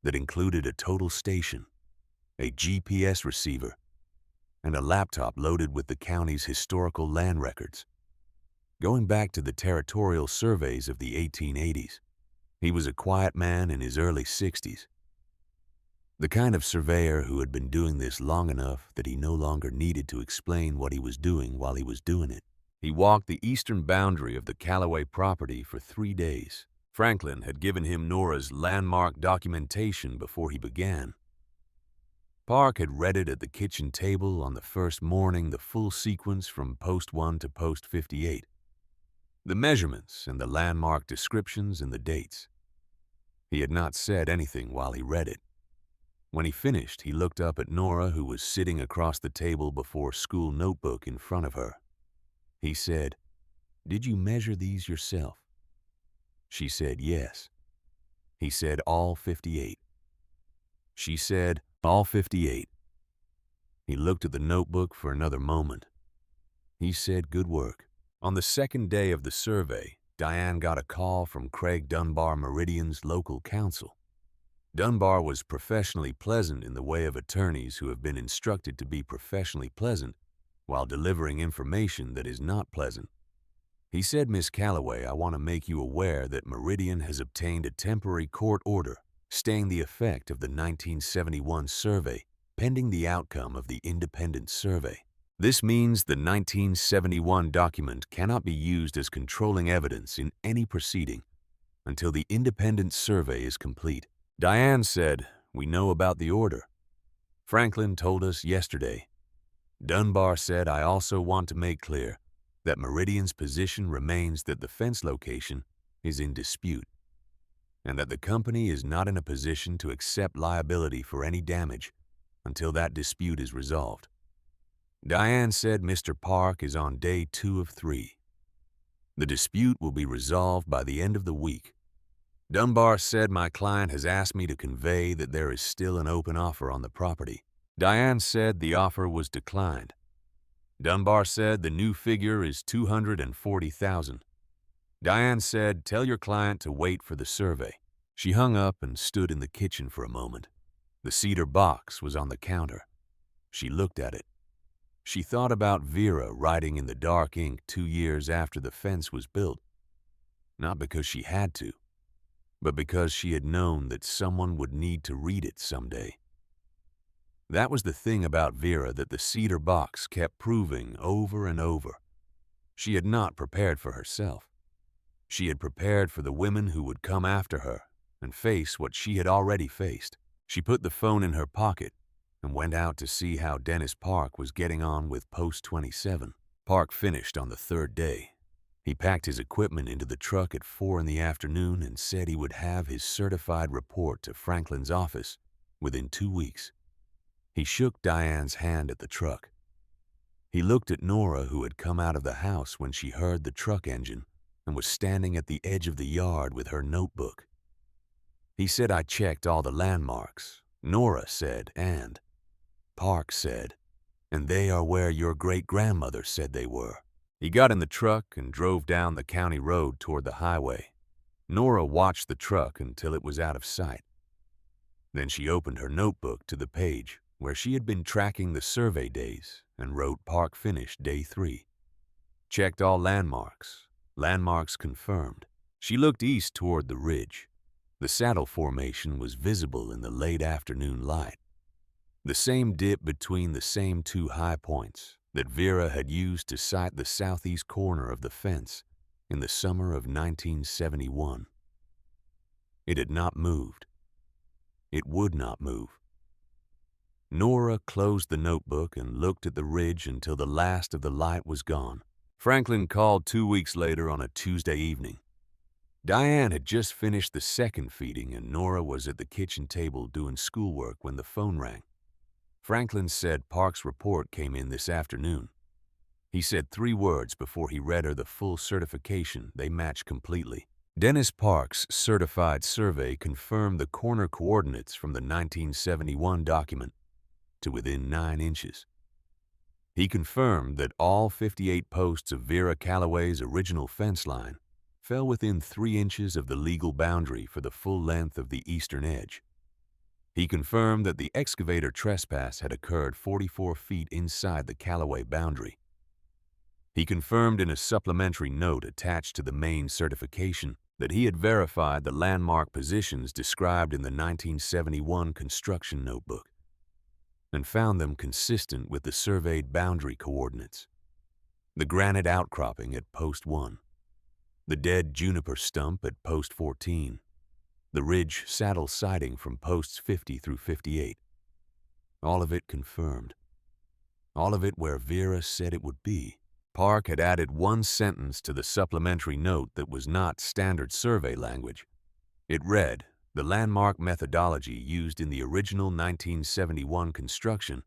that included a total station, a GPS receiver, and a laptop loaded with the county's historical land records. Going back to the territorial surveys of the 1880s, he was a quiet man in his early 60s. The kind of surveyor who had been doing this long enough that he no longer needed to explain what he was doing while he was doing it. He walked the eastern boundary of the Callaway property for 3 days. Franklin had given him Nora's landmark documentation before he began. Park had read it at the kitchen table on the first morning, the full sequence from post 1 to post 58. The measurements and the landmark descriptions and the dates. He had not said anything while he read it. When he finished, he looked up at Nora, who was sitting across the table before a school notebook in front of her. He said, "Did you measure these yourself?" She said, "Yes." He said, "All 58." She said, "All 58." He looked at the notebook for another moment. He said, "Good work." On the second day of the survey, Diane got a call from Craig Dunbar, Meridian's local counsel. Dunbar was professionally pleasant in the way of attorneys who have been instructed to be professionally pleasant while delivering information that is not pleasant. He said, "Miss Callaway, I want to make you aware that Meridian has obtained a temporary court order staying the effect of the 1971 survey pending the outcome of the independent survey. This means the 1971 document cannot be used as controlling evidence in any proceeding until the independent survey is complete." Diane said, "We know about the order. Franklin told us yesterday." Dunbar said, "I also want to make clear that Meridian's position remains that the fence location is in dispute, and that the company is not in a position to accept liability for any damage until that dispute is resolved." Diane said, "Mr. Park is on day 2 of 3. The dispute will be resolved by the end of the week." Dunbar said, "My client has asked me to convey that there is still an open offer on the property." Diane said the offer was declined. Dunbar said the new figure is $240,000. Diane said, "Tell your client to wait for the survey." She hung up and stood in the kitchen for a moment. The cedar box was on the counter. She looked at it. She thought about Vera writing in the dark ink 2 years after the fence was built. Not because she had to, but because she had known that someone would need to read it someday. That was the thing about Vera that the cedar box kept proving over and over. She had not prepared for herself. She had prepared for the women who would come after her and face what she had already faced. She put the phone in her pocket and went out to see how Dennis Park was getting on with Post 27. Park finished on the 3rd day. He packed his equipment into the truck at 4 in the afternoon and said he would have his certified report to Franklin's office within 2 weeks. He shook Diane's hand at the truck. He looked at Nora, who had come out of the house when she heard the truck engine and was standing at the edge of the yard with her notebook. He said, "I checked all the landmarks." Nora said, "And?" Park said, "And they are where your great-grandmother said they were." He got in the truck and drove down the county road toward the highway. Nora watched the truck until it was out of sight. Then she opened her notebook to the page where she had been tracking the survey days and wrote Park finished day 3. Checked all landmarks. Landmarks confirmed. She looked east toward the ridge. The saddle formation was visible in the late afternoon light. The same dip between the same two high points that Vera had used to sight the southeast corner of the fence in the summer of 1971. It had not moved. It would not move. Nora closed the notebook and looked at the ridge until the last of the light was gone. Franklin called 2 weeks later on a Tuesday evening. Diane had just finished the second feeding and Nora was at the kitchen table doing schoolwork when the phone rang. Franklin said Park's report came in this afternoon. He said 3 words before he read her the full certification. They matched completely. Dennis Park's certified survey confirmed the corner coordinates from the 1971 document to within 9 inches. He confirmed that all 58 posts of Vera Calloway's original fence line fell within 3 inches of the legal boundary for the full length of the eastern edge. He confirmed that the excavator trespass had occurred 44 feet inside the Calloway boundary. He confirmed in a supplementary note attached to the main certification that he had verified the landmark positions described in the 1971 construction notebook and found them consistent with the surveyed boundary coordinates. The granite outcropping at post 1, the dead juniper stump at post 14, the ridge saddle siding from posts 50 through 58. All of it confirmed. All of it where Vera said it would be. Park had added 1 sentence to the supplementary note that was not standard survey language. It read, "The landmark methodology used in the original 1971 construction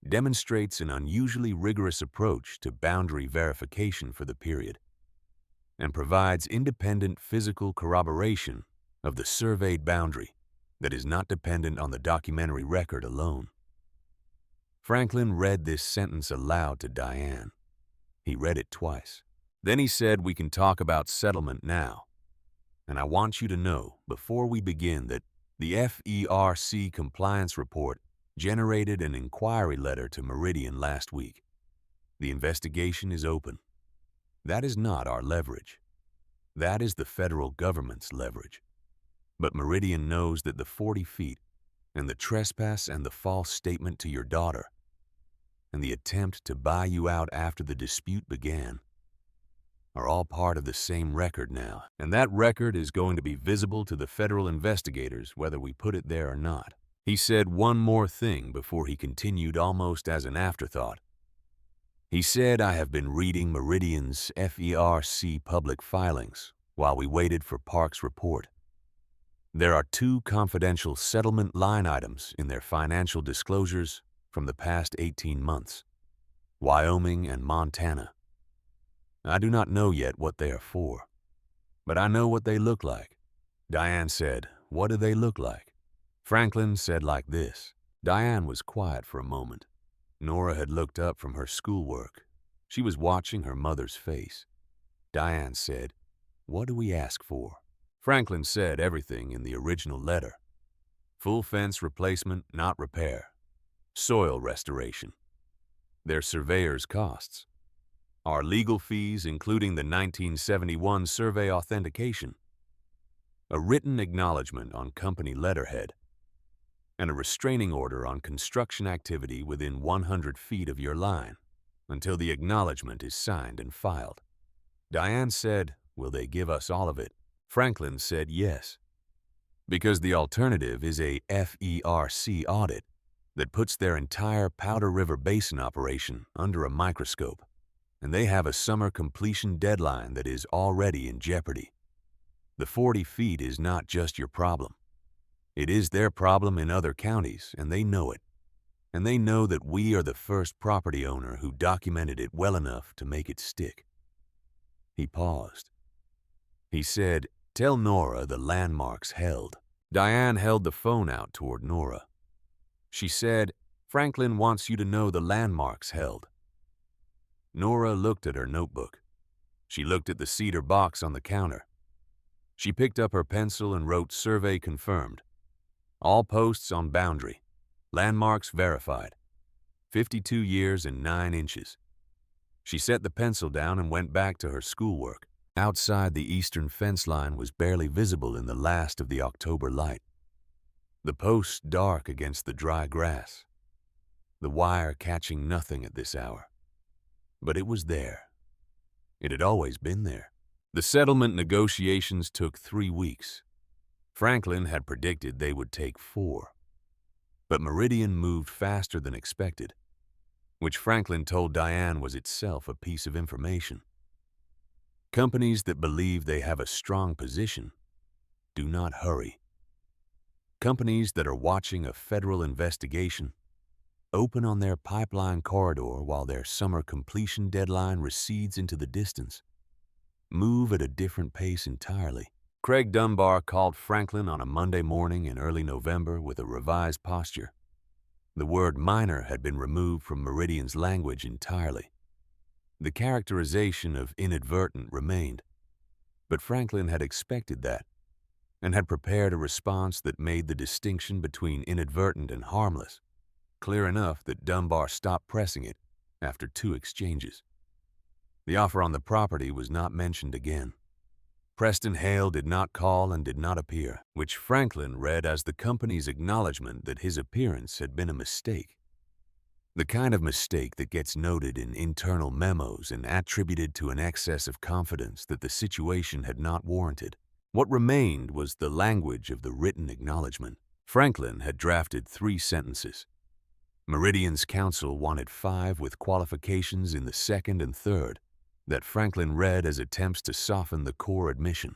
demonstrates an unusually rigorous approach to boundary verification for the period and provides independent physical corroboration of the surveyed boundary that is not dependent on the documentary record alone." Franklin read this sentence aloud to Diane. He read it twice. Then he said, "We can talk about settlement now. And I want you to know, before we begin, that the FERC compliance report generated an inquiry letter to Meridian last week. The investigation is open. That is not our leverage. That is the federal government's leverage. But Meridian knows that the 40 feet and the trespass and the false statement to your daughter and the attempt to buy you out after the dispute began are all part of the same record now, and that record is going to be visible to the federal investigators whether we put it there or not." He said one more thing before he continued almost as an afterthought. He said, "I have been reading Meridian's FERC public filings while we waited for Park's report. There are 2 confidential settlement line items in their financial disclosures from the past 18 months, Wyoming and Montana. I do not know yet what they are for, but I know what they look like." Diane said, "What do they look like?" Franklin said like this. Diane was quiet for a moment. Nora had looked up from her schoolwork. She was watching her mother's face. Diane said, "What do we ask for?" Franklin said everything in the original letter. Full fence replacement, not repair. Soil restoration. Their surveyor's costs. Our legal fees, including the 1971 survey authentication. A written acknowledgement on company letterhead. And a restraining order on construction activity within 100 feet of your line until the acknowledgement is signed and filed. Diane said, "Will they give us all of it?" Franklin said yes, because the alternative is a FERC audit that puts their entire Powder River Basin operation under a microscope, and they have a summer completion deadline that is already in jeopardy. The 40 feet is not just your problem. It is their problem in other counties, and they know it. And they know that we are the first property owner who documented it well enough to make it stick. He paused. He said, "Tell Nora the landmarks held." Diane held the phone out toward Nora. She said, "Franklin wants you to know the landmarks held." Nora looked at her notebook. She looked at the cedar box on the counter. She picked up her pencil and wrote "Survey confirmed. All posts on boundary. Landmarks verified. 52 years and 9 inches. She set the pencil down and went back to her schoolwork. Outside, the eastern fence line was barely visible in the last of the October light. The posts dark against the dry grass. the wire catching nothing at this hour. But it was there. It had always been there. The settlement negotiations took 3 weeks. Franklin had predicted they would take 4. But Meridian moved faster than expected, which Franklin told Diane was itself a piece of information. Companies that believe they have a strong position do not hurry. Companies that are watching a federal investigation open on their pipeline corridor while their summer completion deadline recedes into the distance move at a different pace entirely. Craig Dunbar called Franklin on a Monday morning in early November with a revised posture. The word minor had been removed from Meridian's language entirely. The characterization of inadvertent remained, but Franklin had expected that and had prepared a response that made the distinction between inadvertent and harmless clear enough that Dunbar stopped pressing it after 2 exchanges. The offer on the property was not mentioned again. Preston Hale did not call and did not appear, which Franklin read as the company's acknowledgement that his appearance had been a mistake. The kind of mistake that gets noted in internal memos and attributed to an excess of confidence that the situation had not warranted. What remained was the language of the written acknowledgement. Franklin had drafted 3 sentences. Meridian's counsel wanted 5 with qualifications in the second and third that Franklin read as attempts to soften the core admission.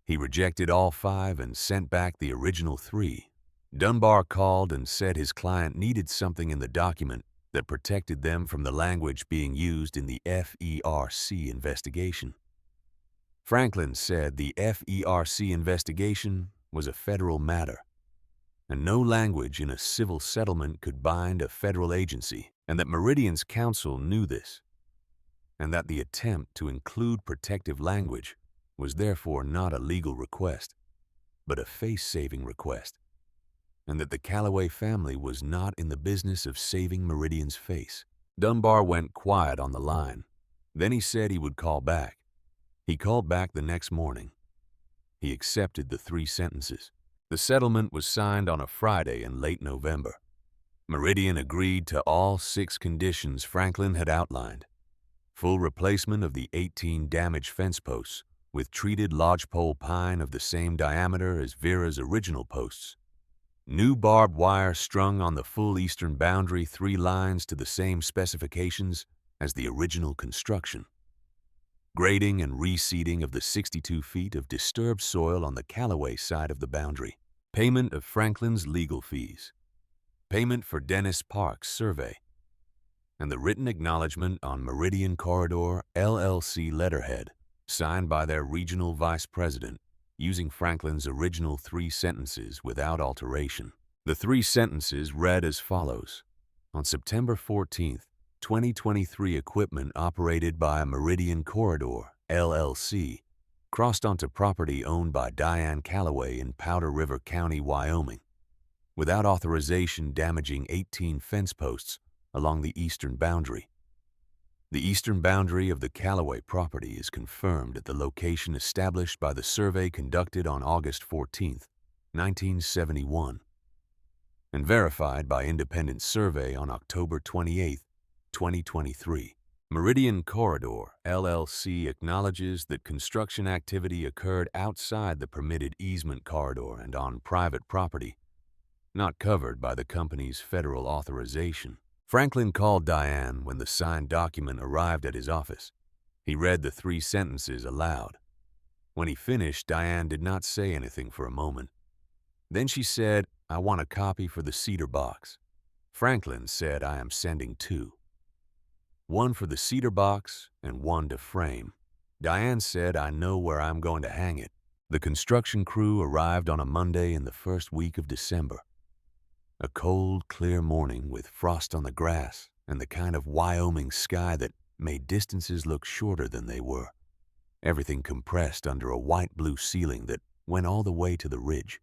He rejected all 5 and sent back the original 3. Dunbar called and said his client needed something in the document that protected them from the language being used in the FERC investigation. Franklin said the FERC investigation was a federal matter, and no language in a civil settlement could bind a federal agency, and that Meridian's counsel knew this, and that the attempt to include protective language was therefore not a legal request, but a face-saving request, and that the Calloway family was not in the business of saving Meridian's face. Dunbar went quiet on the line. Then he said he would call back. He called back the next morning. He accepted the 3 sentences. The settlement was signed on a Friday in late November. Meridian agreed to all 6 conditions Franklin had outlined. Full replacement of the 18 damaged fence posts with treated lodgepole pine of the same diameter as Vera's original posts. New barbed wire strung on the full eastern boundary 3 lines to the same specifications as the original construction. Grading and reseeding of the 62 feet of disturbed soil on the Calloway side of the boundary. Payment of Franklin's legal fees. Payment for Dennis Park's survey. And the written acknowledgement on Meridian Corridor LLC letterhead, signed by their regional vice president, using Franklin's original 3 sentences without alteration. The 3 sentences read as follows. On September 14th, 2023 equipment operated by Meridian Corridor, LLC, crossed onto property owned by Diane Calloway in Powder River County, Wyoming, without authorization damaging 18 fence posts along the eastern boundary. The eastern boundary of the Calloway property is confirmed at the location established by the survey conducted on August 14, 1971, and verified by independent survey on October 28, 2023. Meridian Corridor, LLC acknowledges that construction activity occurred outside the permitted easement corridor and on private property, not covered by the company's federal authorization. Franklin called Diane when the signed document arrived at his office. He read the 3 sentences aloud. When he finished, Diane did not say anything for a moment. Then she said, "I want a copy for the cedar box." Franklin said, "I am sending 2. 1 for the cedar box and 1 to frame." Diane said, "I know where I'm going to hang it." The construction crew arrived on a Monday in the first week of December. A cold, clear morning with frost on the grass and the kind of Wyoming sky that made distances look shorter than they were. Everything compressed under a white-blue ceiling that went all the way to the ridge.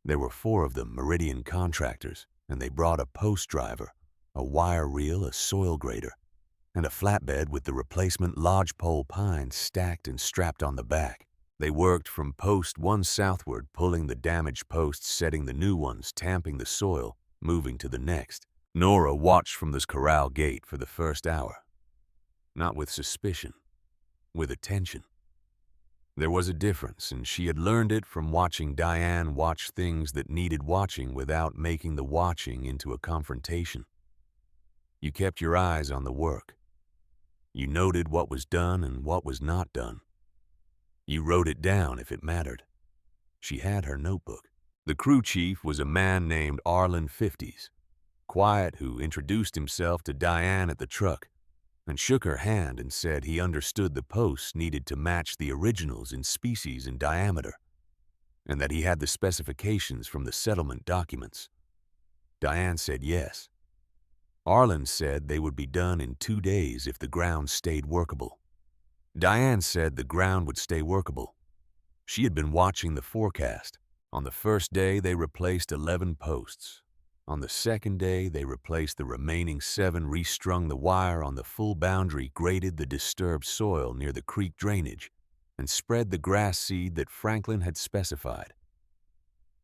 There were 4 of them, Meridian contractors, and they brought a post driver, a wire reel, a soil grader, and a flatbed with the replacement lodgepole pine stacked and strapped on the back. They worked from post 1 southward, pulling the damaged posts, setting the new ones, tamping the soil, moving to the next. Nora watched from this corral gate for the first hour, not with suspicion, with attention. There was a difference, and she had learned it from watching Diane watch things that needed watching without making the watching into a confrontation. You kept your eyes on the work. You noted what was done and what was not done. You wrote it down if it mattered. She had her notebook. The crew chief was a man named Arlen 50s, quiet, who introduced himself to Diane at the truck and shook her hand and said he understood the posts needed to match the originals in species and diameter, and that he had the specifications from the settlement documents. Diane said yes. Arlen said they would be done in 2 days if the ground stayed workable. Diane said the ground would stay workable. She had been watching the forecast. On the first day, they replaced 11 posts. On the second day, they replaced the remaining 7, restrung the wire on the full boundary, graded the disturbed soil near the creek drainage, and spread the grass seed that Franklin had specified.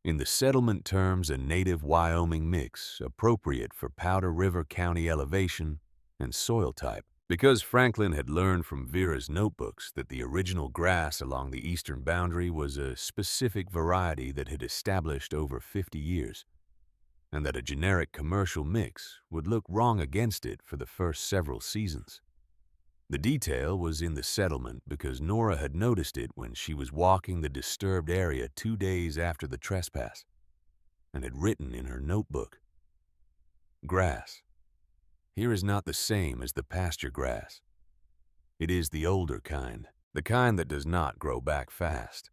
In the settlement terms, a native Wyoming mix, appropriate for Powder River County elevation and soil type. Because Franklin had learned from Vera's notebooks that the original grass along the eastern boundary was a specific variety that had established over 50 years, and that a generic commercial mix would look wrong against it for the first several seasons. The detail was in the settlement because Nora had noticed it when she was walking the disturbed area 2 days after the trespass, and had written in her notebook, "Grass. Here is not the same as the pasture grass. It is the older kind, the kind that does not grow back fast."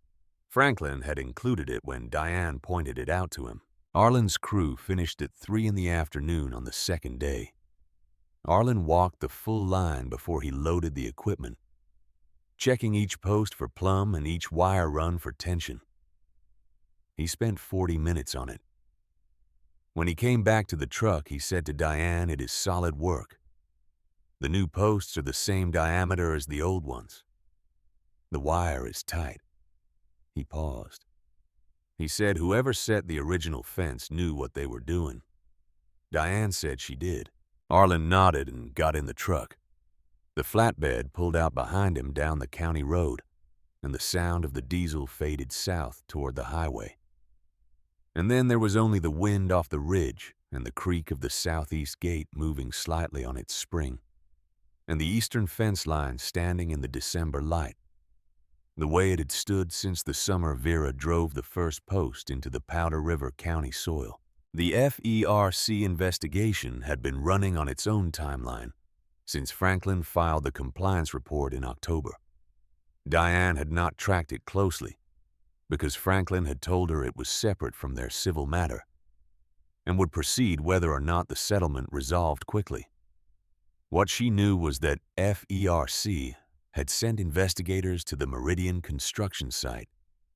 Franklin had included it when Diane pointed it out to him. Arlen's crew finished at 3 in the afternoon on the second day. Arlen walked the full line before he loaded the equipment, checking each post for plumb and each wire run for tension. He spent 40 minutes on it. When he came back to the truck, he said to Diane, "It is solid work. The new posts are the same diameter as the old ones. The wire is tight." He paused. He said whoever set the original fence knew what they were doing. Diane said she did. Arlen nodded and got in the truck. The flatbed pulled out behind him down the county road, and the sound of the diesel faded south toward the highway. And then there was only the wind off the ridge and the creak of the southeast gate moving slightly on its spring, and the eastern fence line standing in the December light, the way it had stood since the summer Vera drove the first post into the Powder River County soil. The FERC investigation had been running on its own timeline since Franklin filed the compliance report in October. Diane had not tracked it closely because Franklin had told her it was separate from their civil matter and would proceed whether or not the settlement resolved quickly. What she knew was that FERC had sent investigators to the Meridian construction site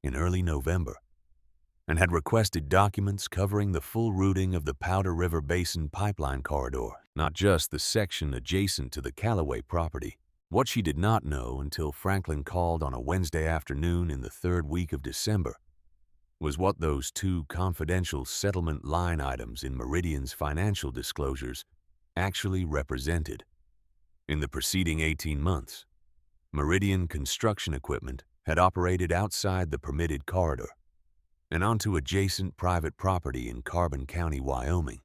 in early November and had requested documents covering the full routing of the Powder River Basin pipeline corridor, not just the section adjacent to the Callaway property. What she did not know until Franklin called on a Wednesday afternoon in the 3rd week of December was what those 2 confidential settlement line items in Meridian's financial disclosures actually represented. In the preceding 18 months, Meridian construction equipment had operated outside the permitted corridor and onto adjacent private property in Carbon County, Wyoming,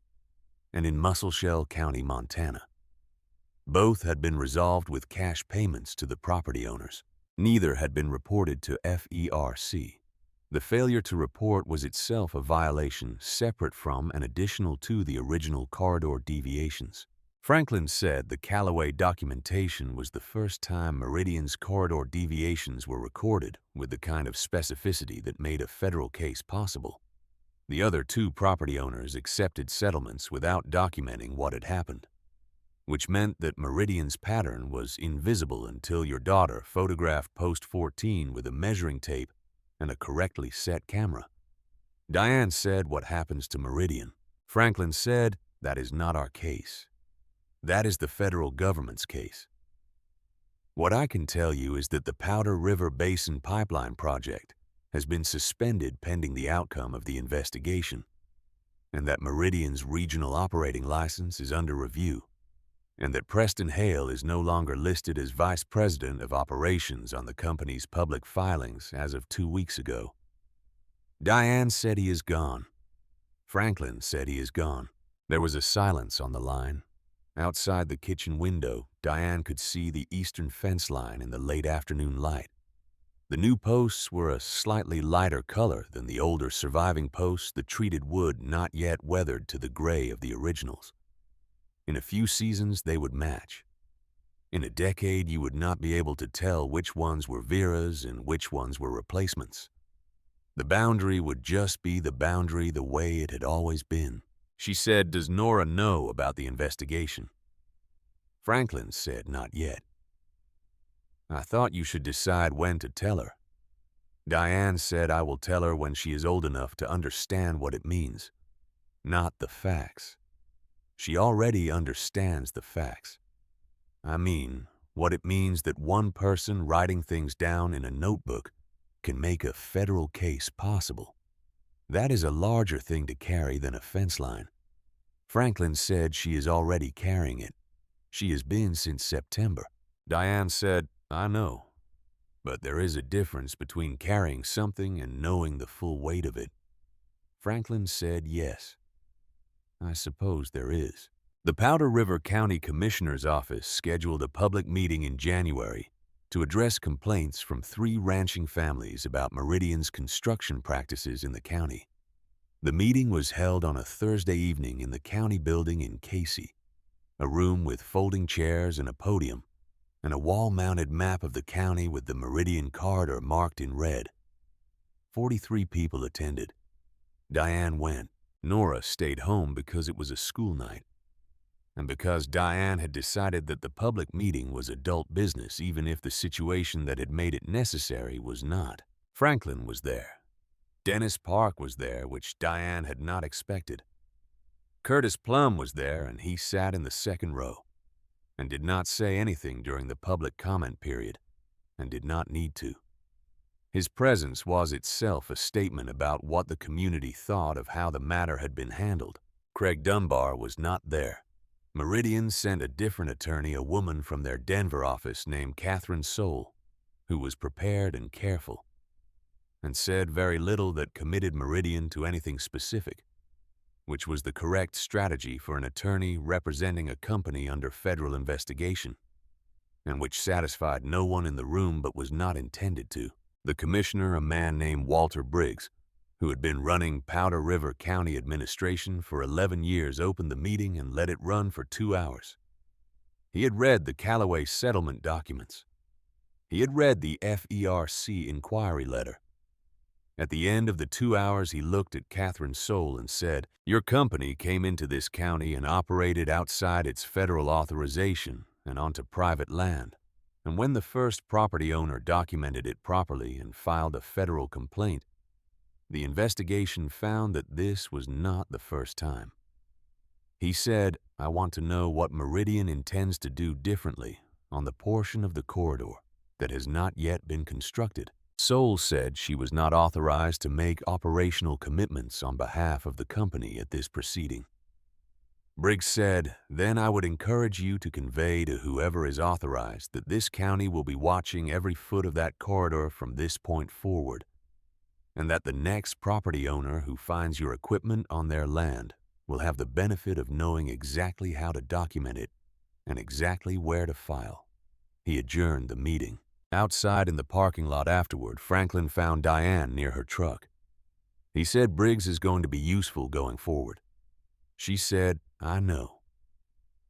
and in Musselshell County, Montana. Both had been resolved with cash payments to the property owners. Neither had been reported to FERC. The failure to report was itself a violation separate from and additional to the original corridor deviations. Franklin said the Callaway documentation was the first time Meridian's corridor deviations were recorded with the kind of specificity that made a federal case possible. The other 2 property owners accepted settlements without documenting what had happened, which meant that Meridian's pattern was invisible until your daughter photographed post 14 with a measuring tape and a correctly set camera. Diane said, "What happens to Meridian?" Franklin said, "That is not our case. That is the federal government's case. What I can tell you is that the Powder River Basin Pipeline Project has been suspended pending the outcome of the investigation. and that Meridian's regional operating license is under review, and that Preston Hale is no longer listed as Vice President of Operations on the company's public filings as of 2 weeks ago. Diane said he is gone. Franklin said he is gone. There was a silence on the line. Outside the kitchen window, Diane could see the eastern fence line in the late afternoon light. The new posts were a slightly lighter color than the older surviving posts, the treated wood not yet weathered to the gray of the originals. In a few seasons, they would match. In a decade, you would not be able to tell which ones were Vera's and which ones were replacements. The boundary would just be the boundary the way it had always been. She said, "Does Nora know about the investigation?" Franklin said, "Not yet." "I thought you should decide when to tell her." Diane said, "I will tell her when she is old enough to understand what it means, not the facts. She already understands the facts. I mean, what it means that one person writing things down in a notebook can make a federal case possible. That is a larger thing to carry than a fence line." Franklin said she is already carrying it. She has been since September. Diane said, "I know, but there is a difference between carrying something and knowing the full weight of it." Franklin said, "Yes, I suppose there is." The Powder River County Commissioner's Office scheduled a public meeting in January to address complaints from 3 ranching families about Meridian's construction practices in the county. The meeting was held on a Thursday evening in the county building in Casey, a room with folding chairs and a podium, and a wall-mounted map of the county with the Meridian corridor marked in red. 43 people attended. Diane went. Nora stayed home because it was a school night, and because Diane had decided that the public meeting was adult business even if the situation that had made it necessary was not. Franklin was there. Dennis Park was there, which Diane had not expected. Curtis Plum was there, and he sat in the second row and did not say anything during the public comment period, and did not need to. His presence was itself a statement about what the community thought of how the matter had been handled. Craig Dunbar was not there. Meridian sent a different attorney, a woman from their Denver office named Catherine Soule, who was prepared and careful, and said very little that committed Meridian to anything specific, which was the correct strategy for an attorney representing a company under federal investigation, and which satisfied no one in the room but was not intended to. The commissioner, a man named Walter Briggs, who had been running Powder River County administration for 11 years, opened the meeting and let it run for 2 hours. He had read the Callaway settlement documents. He had read the FERC inquiry letter. At the end of the 2 hours, he looked at Catherine Soule and said, "Your company came into this county and operated outside its federal authorization and onto private land. And when the first property owner documented it properly and filed a federal complaint, the investigation found that this was not the first time." He said, "I want to know what Meridian intends to do differently on the portion of the corridor that has not yet been constructed." Soule said she was not authorized to make operational commitments on behalf of the company at this proceeding. Briggs said, "Then I would encourage you to convey to whoever is authorized that this county will be watching every foot of that corridor from this point forward, and that the next property owner who finds your equipment on their land will have the benefit of knowing exactly how to document it and exactly where to file." He adjourned the meeting. Outside in the parking lot afterward, Franklin found Diane near her truck. He said, "Briggs is going to be useful going forward." She said, "I know."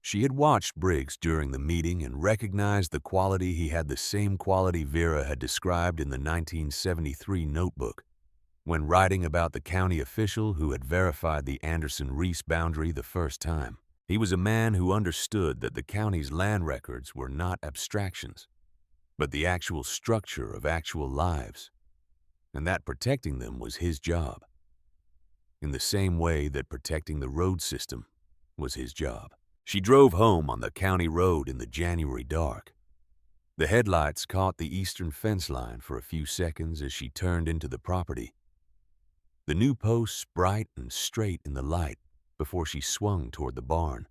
She had watched Briggs during the meeting and recognized the quality. He had the same quality Vera had described in the 1973 notebook when writing about the county official who had verified the Anderson-Reese boundary the first time. He was a man who understood that the county's land records were not abstractions, but the actual structure of actual lives, and that protecting them was his job, in the same way that protecting the road system was his job. She drove home on the county road in the January dark. The headlights caught the eastern fence line for a few seconds as she turned into the property. the new posts bright and straight in the light before she swung toward the barn.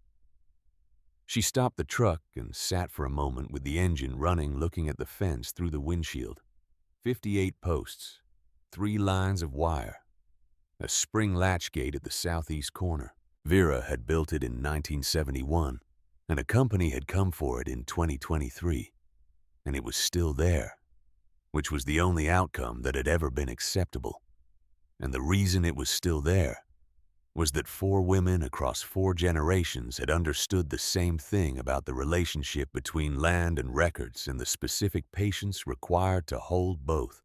She stopped the truck and sat for a moment with the engine running, looking at the fence through the windshield. 58 posts, 3 lines of wire, a spring latch gate at the southeast corner. Vera had built it in 1971, and a company had come for it in 2023, and it was still there, which was the only outcome that had ever been acceptable. And the reason it was still there was that 4 women across 4 generations had understood the same thing about the relationship between land and records and the specific patience required to hold both.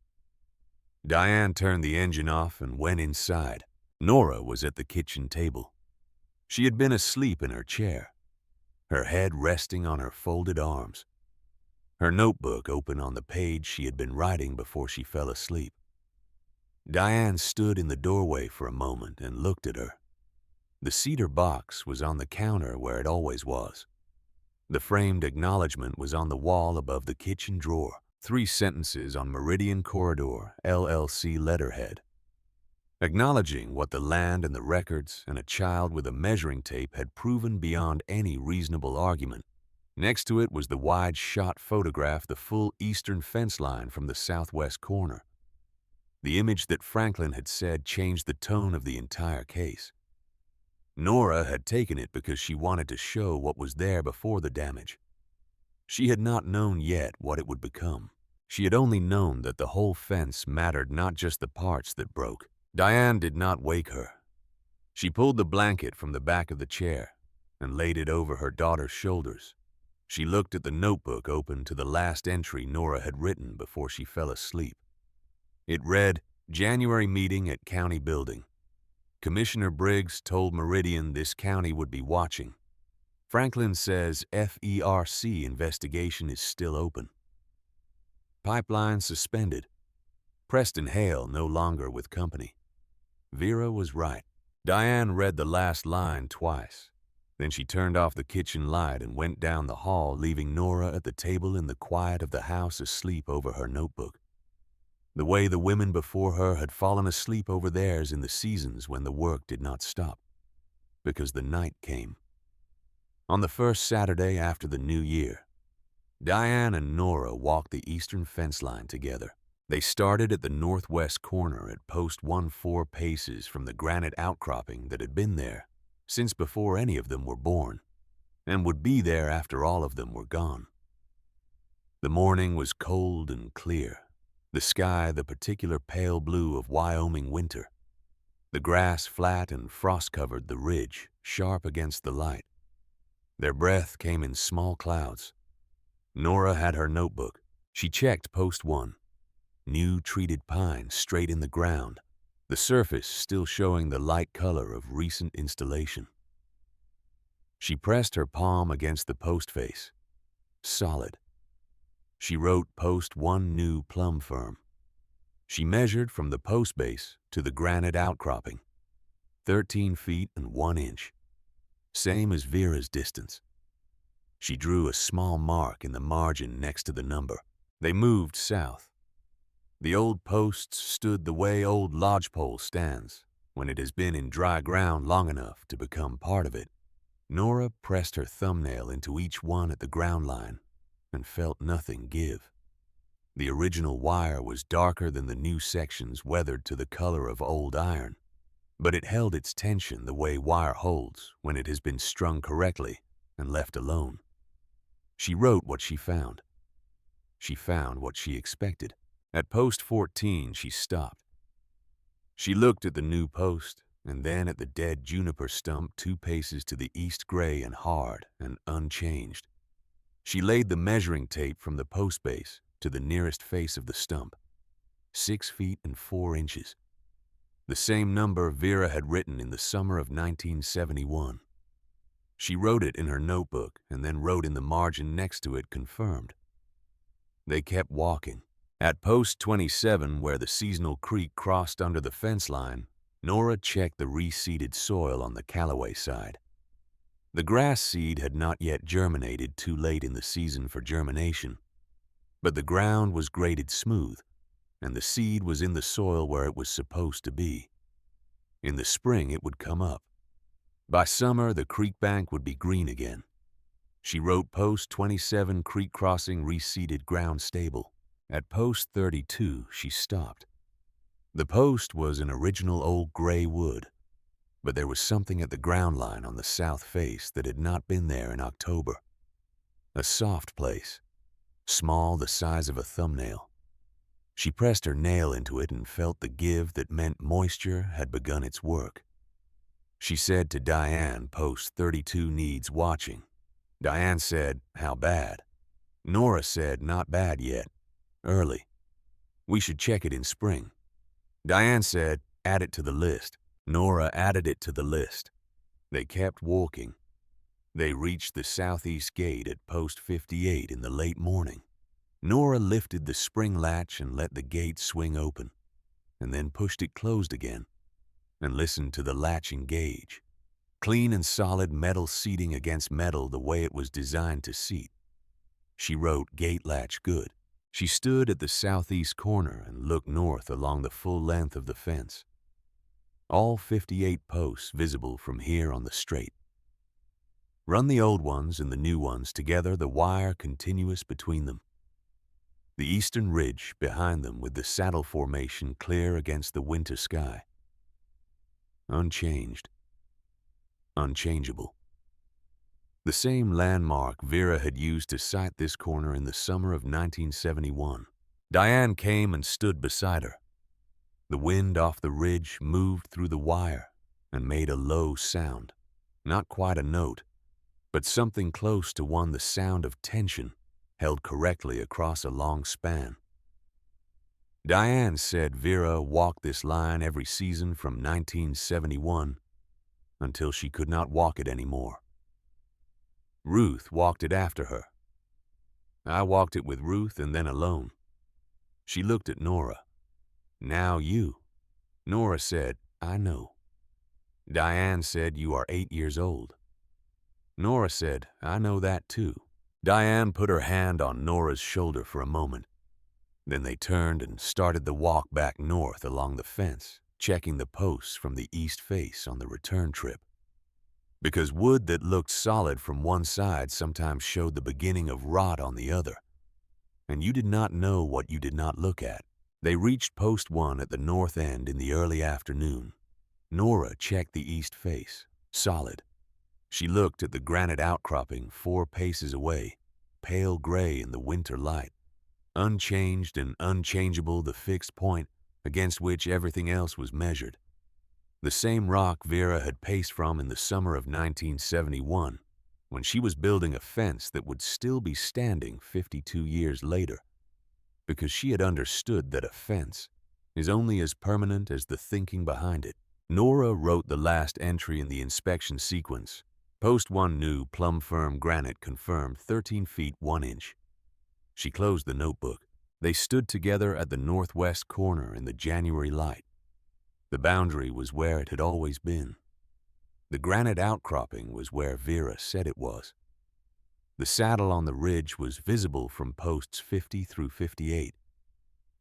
Diane turned the engine off and went inside. Nora was at the kitchen table. She had been asleep in her chair, her head resting on her folded arms, her notebook open on the page she had been writing before she fell asleep. Diane stood in the doorway for a moment and looked at her. The cedar box was on the counter where it always was. The framed acknowledgement was on the wall above the kitchen drawer. 3 sentences on Meridian Corridor, LLC letterhead, acknowledging what the land and the records and a child with a measuring tape had proven beyond any reasonable argument. Next to it was the wide-shot photograph, the full eastern fence line from the southwest corner. The image that Franklin had said changed the tone of the entire case. Nora had taken it because she wanted to show what was there before the damage. She had not known yet what it would become. She had only known that the whole fence mattered, not just the parts that broke. Diane did not wake her. She pulled the blanket from the back of the chair and laid it over her daughter's shoulders. She looked at the notebook open to the last entry Nora had written before she fell asleep. It read, "January meeting at County Building. Commissioner Briggs told Meridian this county would be watching. Franklin says FERC investigation is still open. Pipeline suspended. Preston Hale no longer with company." Vera was right. Diane read the last line twice. Then she turned off the kitchen light and went down the hall, leaving Nora at the table in the quiet of the house asleep over her notebook. The way the women before her had fallen asleep over theirs in the seasons when the work did not stop, because the night came. On the first Saturday after the new year, Diane and Nora walked the eastern fence line together. They started at the northwest corner at post 14 paces from the granite outcropping that had been there since before any of them were born, and would be there after all of them were gone. The morning was cold and clear, the sky the particular pale blue of Wyoming winter, the grass flat and frost-covered, the ridge sharp against the light. Their breath came in small clouds. Nora had her notebook. She checked post 1. New treated pine straight in the ground, the surface still showing the light color of recent installation. She pressed her palm against the post face. Solid. She wrote post 1 new plum firm. She measured from the post base to the granite outcropping, 13 feet and 1 inch. Same as Vera's distance. She drew a small mark in the margin next to the number. They moved south. The old posts stood the way old lodgepole stands when it has been in dry ground long enough to become part of it. Nora pressed her thumbnail into each one at the ground line and felt nothing give. The original wire was darker than the new sections, weathered to the color of old iron, but it held its tension the way wire holds when it has been strung correctly and left alone. She wrote what she found. She found what she expected. At post 14, she stopped. She looked at the new post and then at the dead juniper stump 2 paces to the east, gray and hard and unchanged. She laid the measuring tape from the post base to the nearest face of the stump, 6 feet and 4 inches. The same number Vera had written in the summer of 1971. She wrote it in her notebook and then wrote in the margin next to it, confirmed. They kept walking. At post 27, where the seasonal creek crossed under the fence line, Nora checked the reseeded soil on the Callaway side. The grass seed had not yet germinated, too late in the season for germination, but the ground was graded smooth, and the seed was in the soil where it was supposed to be. In the spring, it would come up. By summer, the creek bank would be green again. She wrote Post 27 Creek Crossing reseeded ground stable. At Post 32, she stopped. The post was an original old gray wood, but there was something at the ground line on the south face that had not been there in October. A soft place, small, the size of a thumbnail. She pressed her nail into it and felt the give that meant moisture had begun its work. She said to Diane, Post 32 needs watching. Diane said, how bad? Nora said, not bad yet. Early. We should check it in spring. Diane said, add it to the list. Nora added it to the list. They kept walking. They reached the southeast gate at Post 58 in the late morning. Nora lifted the spring latch and let the gate swing open, and then pushed it closed again, and listened to the latch engage. Clean and solid metal seating against metal the way it was designed to seat. She wrote gate latch good. She stood at the southeast corner and looked north along the full length of the fence. All 58 posts visible from here on the straight. Run the old ones and the new ones together, the wire continuous between them. The eastern ridge behind them with the saddle formation clear against the winter sky. Unchanged. Unchangeable. The same landmark Vera had used to sight this corner in the summer of 1971. Diane came and stood beside her. The wind off the ridge moved through the wire and made a low sound. Not quite a note, but something close to one, the sound of tension held correctly across a long span. Diane said Vera walked this line every season from 1971 until she could not walk it anymore. Ruth walked it after her. I walked it with Ruth and then alone. She looked at Nora. Now you. Nora said, I know. Diane said, you are 8 years old. Nora said, I know that too. Diane put her hand on Nora's shoulder for a moment. Then they turned and started the walk back north along the fence, checking the posts from the east face on the return trip. Because wood that looked solid from one side sometimes showed the beginning of rot on the other, and you did not know what you did not look at. They reached Post 1 at the north end in the early afternoon. Nora checked the east face, solid. She looked at the granite outcropping 4 paces away, pale gray in the winter light. Unchanged and unchangeable, the fixed point against which everything else was measured. The same rock Vera had paced from in the summer of 1971, when she was building a fence that would still be standing 52 years later, because she had understood that a fence is only as permanent as the thinking behind it. Nora wrote the last entry in the inspection sequence. Post 1 new plumb firm granite confirmed 13 feet 1 inch. She closed the notebook. They stood together at the northwest corner in the January light. The boundary was where it had always been. The granite outcropping was where Vera said it was. The saddle on the ridge was visible from posts 50 through 58,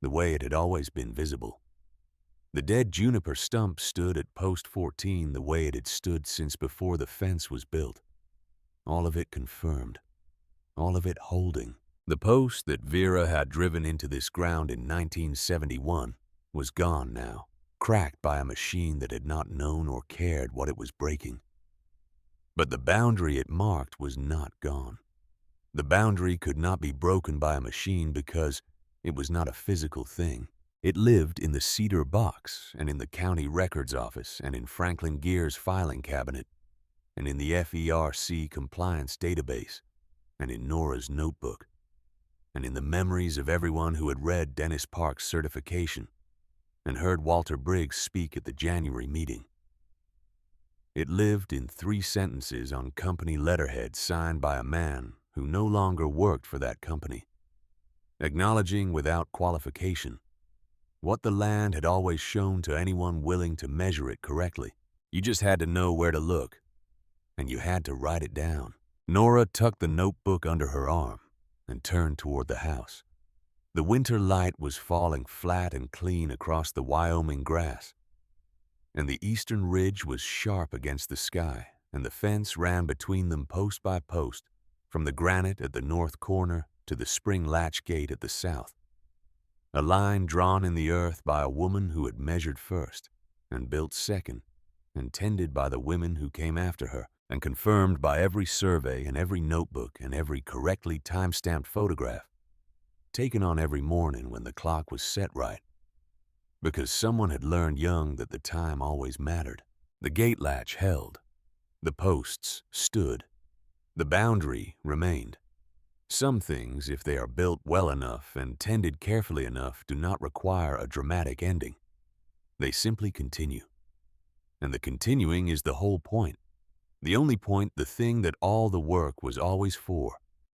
the way it had always been visible. The dead juniper stump stood at Post 14 the way it had stood since before the fence was built. All of it confirmed, all of it holding. The post that Vera had driven into this ground in 1971 was gone now, cracked by a machine that had not known or cared what it was breaking. But the boundary it marked was not gone. The boundary could not be broken by a machine because it was not a physical thing. It lived in the cedar box and in the county records office and in Franklin Gear's filing cabinet and in the FERC compliance database and in Nora's notebook and in the memories of everyone who had read Dennis Park's certification and heard Walter Briggs speak at the January meeting. It lived in 3 sentences on company letterhead signed by a man who no longer worked for that company, acknowledging without qualification what the land had always shown to anyone willing to measure it correctly. You just had to know where to look, and you had to write it down. Nora tucked the notebook under her arm and turned toward the house. The winter light was falling flat and clean across the Wyoming grass. and the eastern ridge was sharp against the sky, and the fence ran between them post by post, from the granite at the north corner to the spring latch gate at the south. A line drawn in the earth by a woman who had measured first, and built second, and tended by the women who came after her, and confirmed by every survey and every notebook and every correctly time-stamped photograph, taken on every morning when the clock was set right, because someone had learned young that the time always mattered. The gate latch held. The posts stood. The boundary remained. Some things, if they are built well enough and tended carefully enough, do not require a dramatic ending. They simply continue. And the continuing is the whole point. The only point, the thing that all the work was always for.